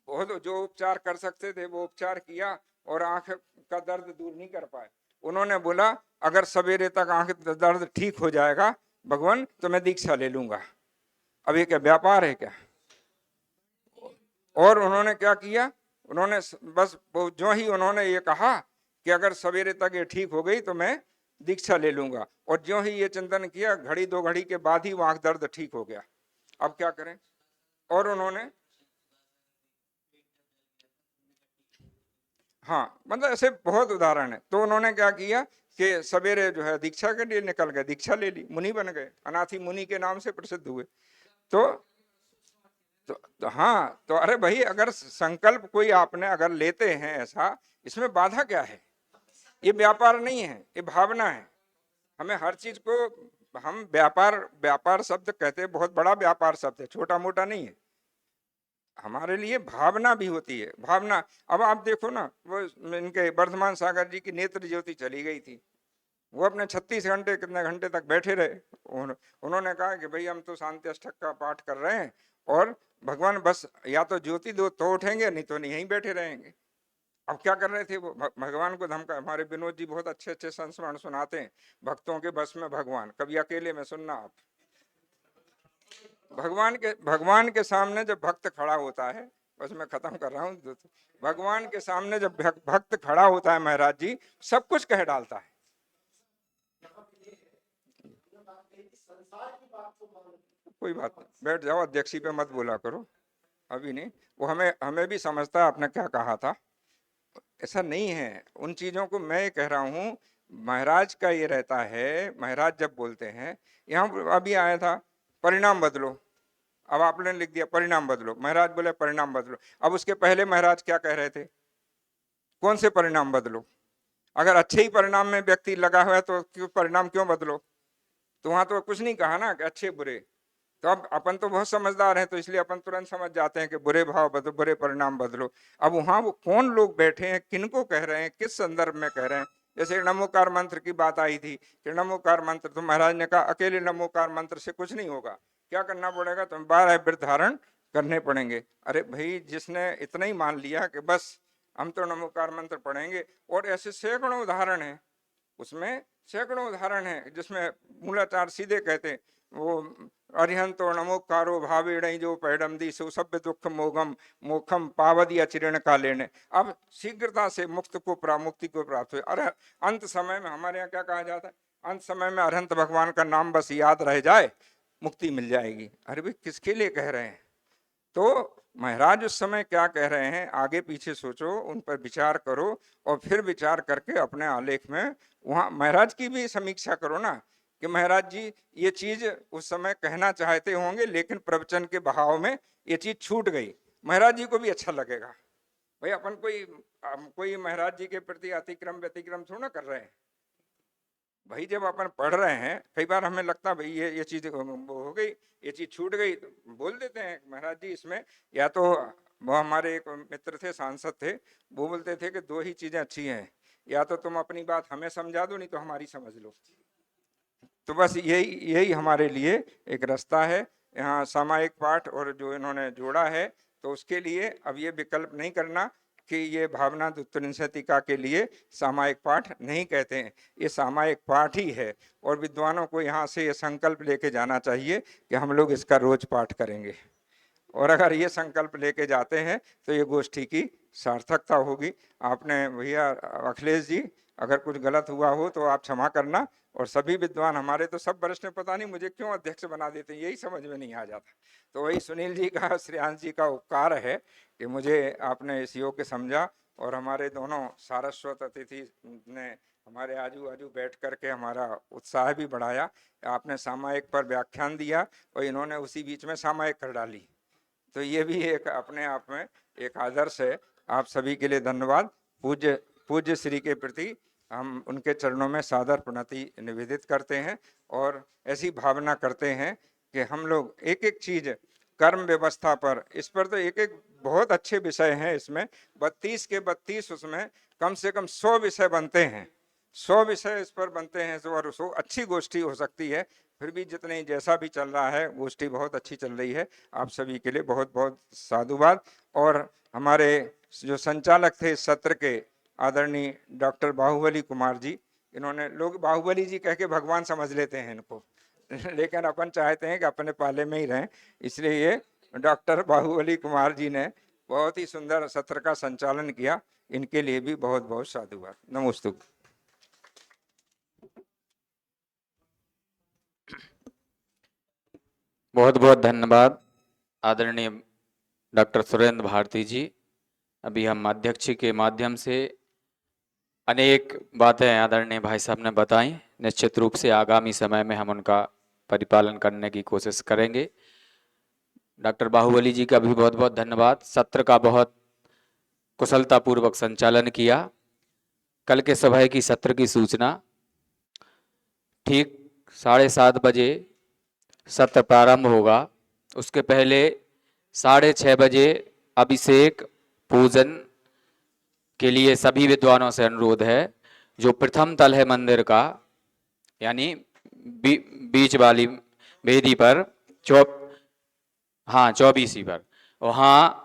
बहुत जो उपचार कर सकते थे वो उपचार किया और आंख का दर्द दूर नहीं कर पाए। उन्होंने बोला अगर सवेरे तक आंख दर्द ठीक हो जाएगा भगवान तो मैं दीक्षा ले लूंगा। अब ये क्या व्यापार है क्या? और उन्होंने क्या किया, उन्होंने बस जो ही उन्होंने ये कहा कि अगर सवेरे तक ये ठीक हो गई तो मैं दीक्षा ले लूंगा, और जो ही ये चिंतन किया घड़ी 2 घड़ी के बाद ही वो आंख दर्द ठीक हो गया। अब क्या करें? और उन्होंने हाँ मतलब ऐसे बहुत उदाहरण है। तो उन्होंने क्या किया कि सवेरे जो है दीक्षा के लिए निकल गए, दीक्षा ले ली, मुनि बन गए, अनाथी मुनि के नाम से प्रसिद्ध हुए। तो हाँ, तो अरे भाई अगर संकल्प कोई आपने अगर लेते हैं ऐसा, इसमें बाधा क्या है? ये व्यापार नहीं है, ये भावना है। हमें हर चीज को हम व्यापार शब्द कहते हैं, बहुत बड़ा व्यापार शब्द है, छोटा मोटा नहीं है। हमारे लिए भावना भी होती है, भावना। अब आप देखो ना, वो इनके वर्धमान सागर जी की नेत्र ज्योति चली गई थी, वो अपने 36 घंटे कितने घंटे तक बैठे रहे। उन्होंने कहा कि भाई हम तो शांति अष्टक का पाठ कर रहे हैं और भगवान बस या तो ज्योति दो तो उठेंगे, नहीं तो यहीं बैठे रहेंगे। अब क्या कर रहे थे वो? भगवान को धमका। हमारे विनोद जी बहुत अच्छे अच्छे संस्मरण सुनाते हैं, भक्तों के बस में भगवान, कभी अकेले में सुनना आप। भगवान के सामने जब भक्त खड़ा होता है, बस मैं खत्म कर रहा हूँ, भगवान के सामने जब भक्त खड़ा होता है महाराज जी सब कुछ कह डालता है। कोई बात नहीं, बैठ जाओ, अध्यक्षी पे मत बोला करो, अभी नहीं। वो हमें भी समझता है आपने क्या कहा था, ऐसा नहीं है। उन चीजों को मैं कह रहा हूँ, महाराज का ये रहता है, महाराज जब बोलते हैं, यहाँ अभी आया था परिणाम बदलो, अब आपने लिख दिया परिणाम बदलो, महाराज बोले परिणाम बदलो। अब उसके पहले महाराज क्या कह रहे थे? कौन से परिणाम बदलो? अगर अच्छे ही परिणाम में व्यक्ति लगा हुआ है तो परिणाम क्यों बदलो? तो वहां तो कुछ नहीं कहा ना कि अच्छे बुरे। तो अब अपन तो बहुत समझदार हैं, तो इसलिए अपन तुरंत समझ जाते हैं कि बुरे भाव बदलो, बुरे परिणाम बदलो। अब वहां वो कौन लोग बैठे हैं, किनको कह रहे हैं, किस संदर्भ में कह रहे हैं? जैसे नमोकार मंत्र की बात आई थी कि नमोकार मंत्र, तो महाराज ने कहा अकेले नमोकार मंत्र से कुछ नहीं होगा, क्या करना पड़ेगा? तुम्हें 12 वृत्त धारण करने पड़ेंगे। अरे भाई, जिसने इतना ही मान लिया कि बस हम तो नमोकार मंत्र पढ़ेंगे, और ऐसे सैकड़ों उदाहरण है, उसमें सैकड़ों उदाहरण है जिसमें मूलाचार सीधे कहते हैं वो अरिहंतो नमोकारो भावेण जो पैडम दी सभ्य दुख मोगम मोखम पावदी अचिरण का लेने। अब शीघ्रता से मुक्ति को प्राप्त हुए। अरे अंत समय में हमारे यहाँ क्या कहा जाता है? अंत समय में अरहंत भगवान का नाम बस याद रह जाए, मुक्ति मिल जाएगी। अरे भाई, किसके लिए कह रहे हैं? तो महाराज उस समय क्या कह रहे हैं, आगे पीछे सोचो, उन पर विचार करो, और फिर विचार करके अपने आलेख में वहाँ महाराज की भी समीक्षा करो ना, कि महाराज जी ये चीज उस समय कहना चाहते होंगे, लेकिन प्रवचन के बहाव में ये चीज छूट गई। महाराज जी को भी अच्छा लगेगा। भाई अपन कोई महाराज जी के प्रति अतिक्रम व्यतिक्रम थोड़ा ना कर रहे हैं। भाई जब अपन पढ़ रहे हैं, कई बार हमें लगता है भाई ये चीज हो गई, ये चीज छूट गई, तो बोल देते हैं महाराज जी इसमें। या तो वो हमारे एक मित्र थे, सांसद थे, वो बोलते थे कि 2 ही चीजें अच्छी हैं, या तो तुम अपनी बात हमें समझा दो, नहीं तो हमारी समझ लो। तो बस यही हमारे लिए एक रास्ता है। यहाँ सामायिक पाठ और जो इन्होंने जोड़ा है, तो उसके लिए अब ये विकल्प नहीं करना कि ये भावना द्वित्रिंशतिका के लिए सामायिक पाठ नहीं कहते हैं, ये सामायिक पाठ ही है। और विद्वानों को यहाँ से ये संकल्प लेके जाना चाहिए कि हम लोग इसका रोज पाठ करेंगे, और अगर ये संकल्प लेके जाते हैं तो ये गोष्ठी की सार्थकता होगी। आपने भैया अखिलेश जी, अगर कुछ गलत हुआ हो तो आप क्षमा करना, और सभी विद्वान हमारे तो सब वरिष्ठ, पता नहीं मुझे क्यों अध्यक्ष बना देते हैं, यही समझ में नहीं आ जाता। तो वही सुनील जी का, श्रेयांश जी का उपकार है कि मुझे आपने इस योग्य समझा, और हमारे दोनों सारस्वत अतिथि ने हमारे आजू बाजू बैठ करके हमारा उत्साह भी बढ़ाया। आपने सामायिक पर व्याख्यान दिया और इन्होंने उसी बीच में सामायिक कर डाली, तो ये भी एक अपने आप में एक आदर्श है। आप सभी के लिए धन्यवाद। पूज्य श्री के प्रति हम उनके चरणों में सादर प्रणति निवेदित करते हैं, और ऐसी भावना करते हैं कि हम लोग एक एक चीज कर्म व्यवस्था पर, इस पर तो एक एक बहुत अच्छे विषय हैं, इसमें 32 के 32, उसमें कम से कम 100 विषय बनते हैं। 100 विषय इस पर बनते हैं और 100 अच्छी गोष्ठी हो सकती है। फिर भी जितने जैसा भी चल रहा है गोष्ठी बहुत अच्छी चल रही है। आप सभी के लिए बहुत बहुत साधुवाद। और हमारे जो संचालक थे इस सत्र के आदरणीय डॉक्टर बाहुबली कुमार जी, इन्होंने, लोग बाहुबली जी कह के भगवान समझ लेते हैं इनको लेकिन अपन चाहते हैं कि अपने पाले में ही रहें, इसलिए ये डॉक्टर बाहुबली कुमार जी ने बहुत ही सुंदर सत्र का संचालन किया। इनके लिए भी बहुत बहुत साधुवाद। नमोस्तु। बहुत बहुत धन्यवाद आदरणीय डॉक्टर सुरेंद्र भारती जी। अभी हम अध्यक्ष के माध्यम से अनेक बातें आदरणीय भाई साहब ने बताई। निश्चित रूप से आगामी समय में हम उनका परिपालन करने की कोशिश करेंगे। डॉक्टर बाहुबली जी का भी बहुत बहुत धन्यवाद। सत्र का बहुत कुशलतापूर्वक संचालन किया। कल के सभा की सत्र की सूचना ठीक 7:30 बजे सत्र प्रारंभ होगा। उसके पहले 6:30 बजे अभिषेक पूजन के लिए सभी विद्वानों से अनुरोध है। जो प्रथम तल है मंदिर का, यानी बीच वाली वेदी पर 24वीं पर, वहाँ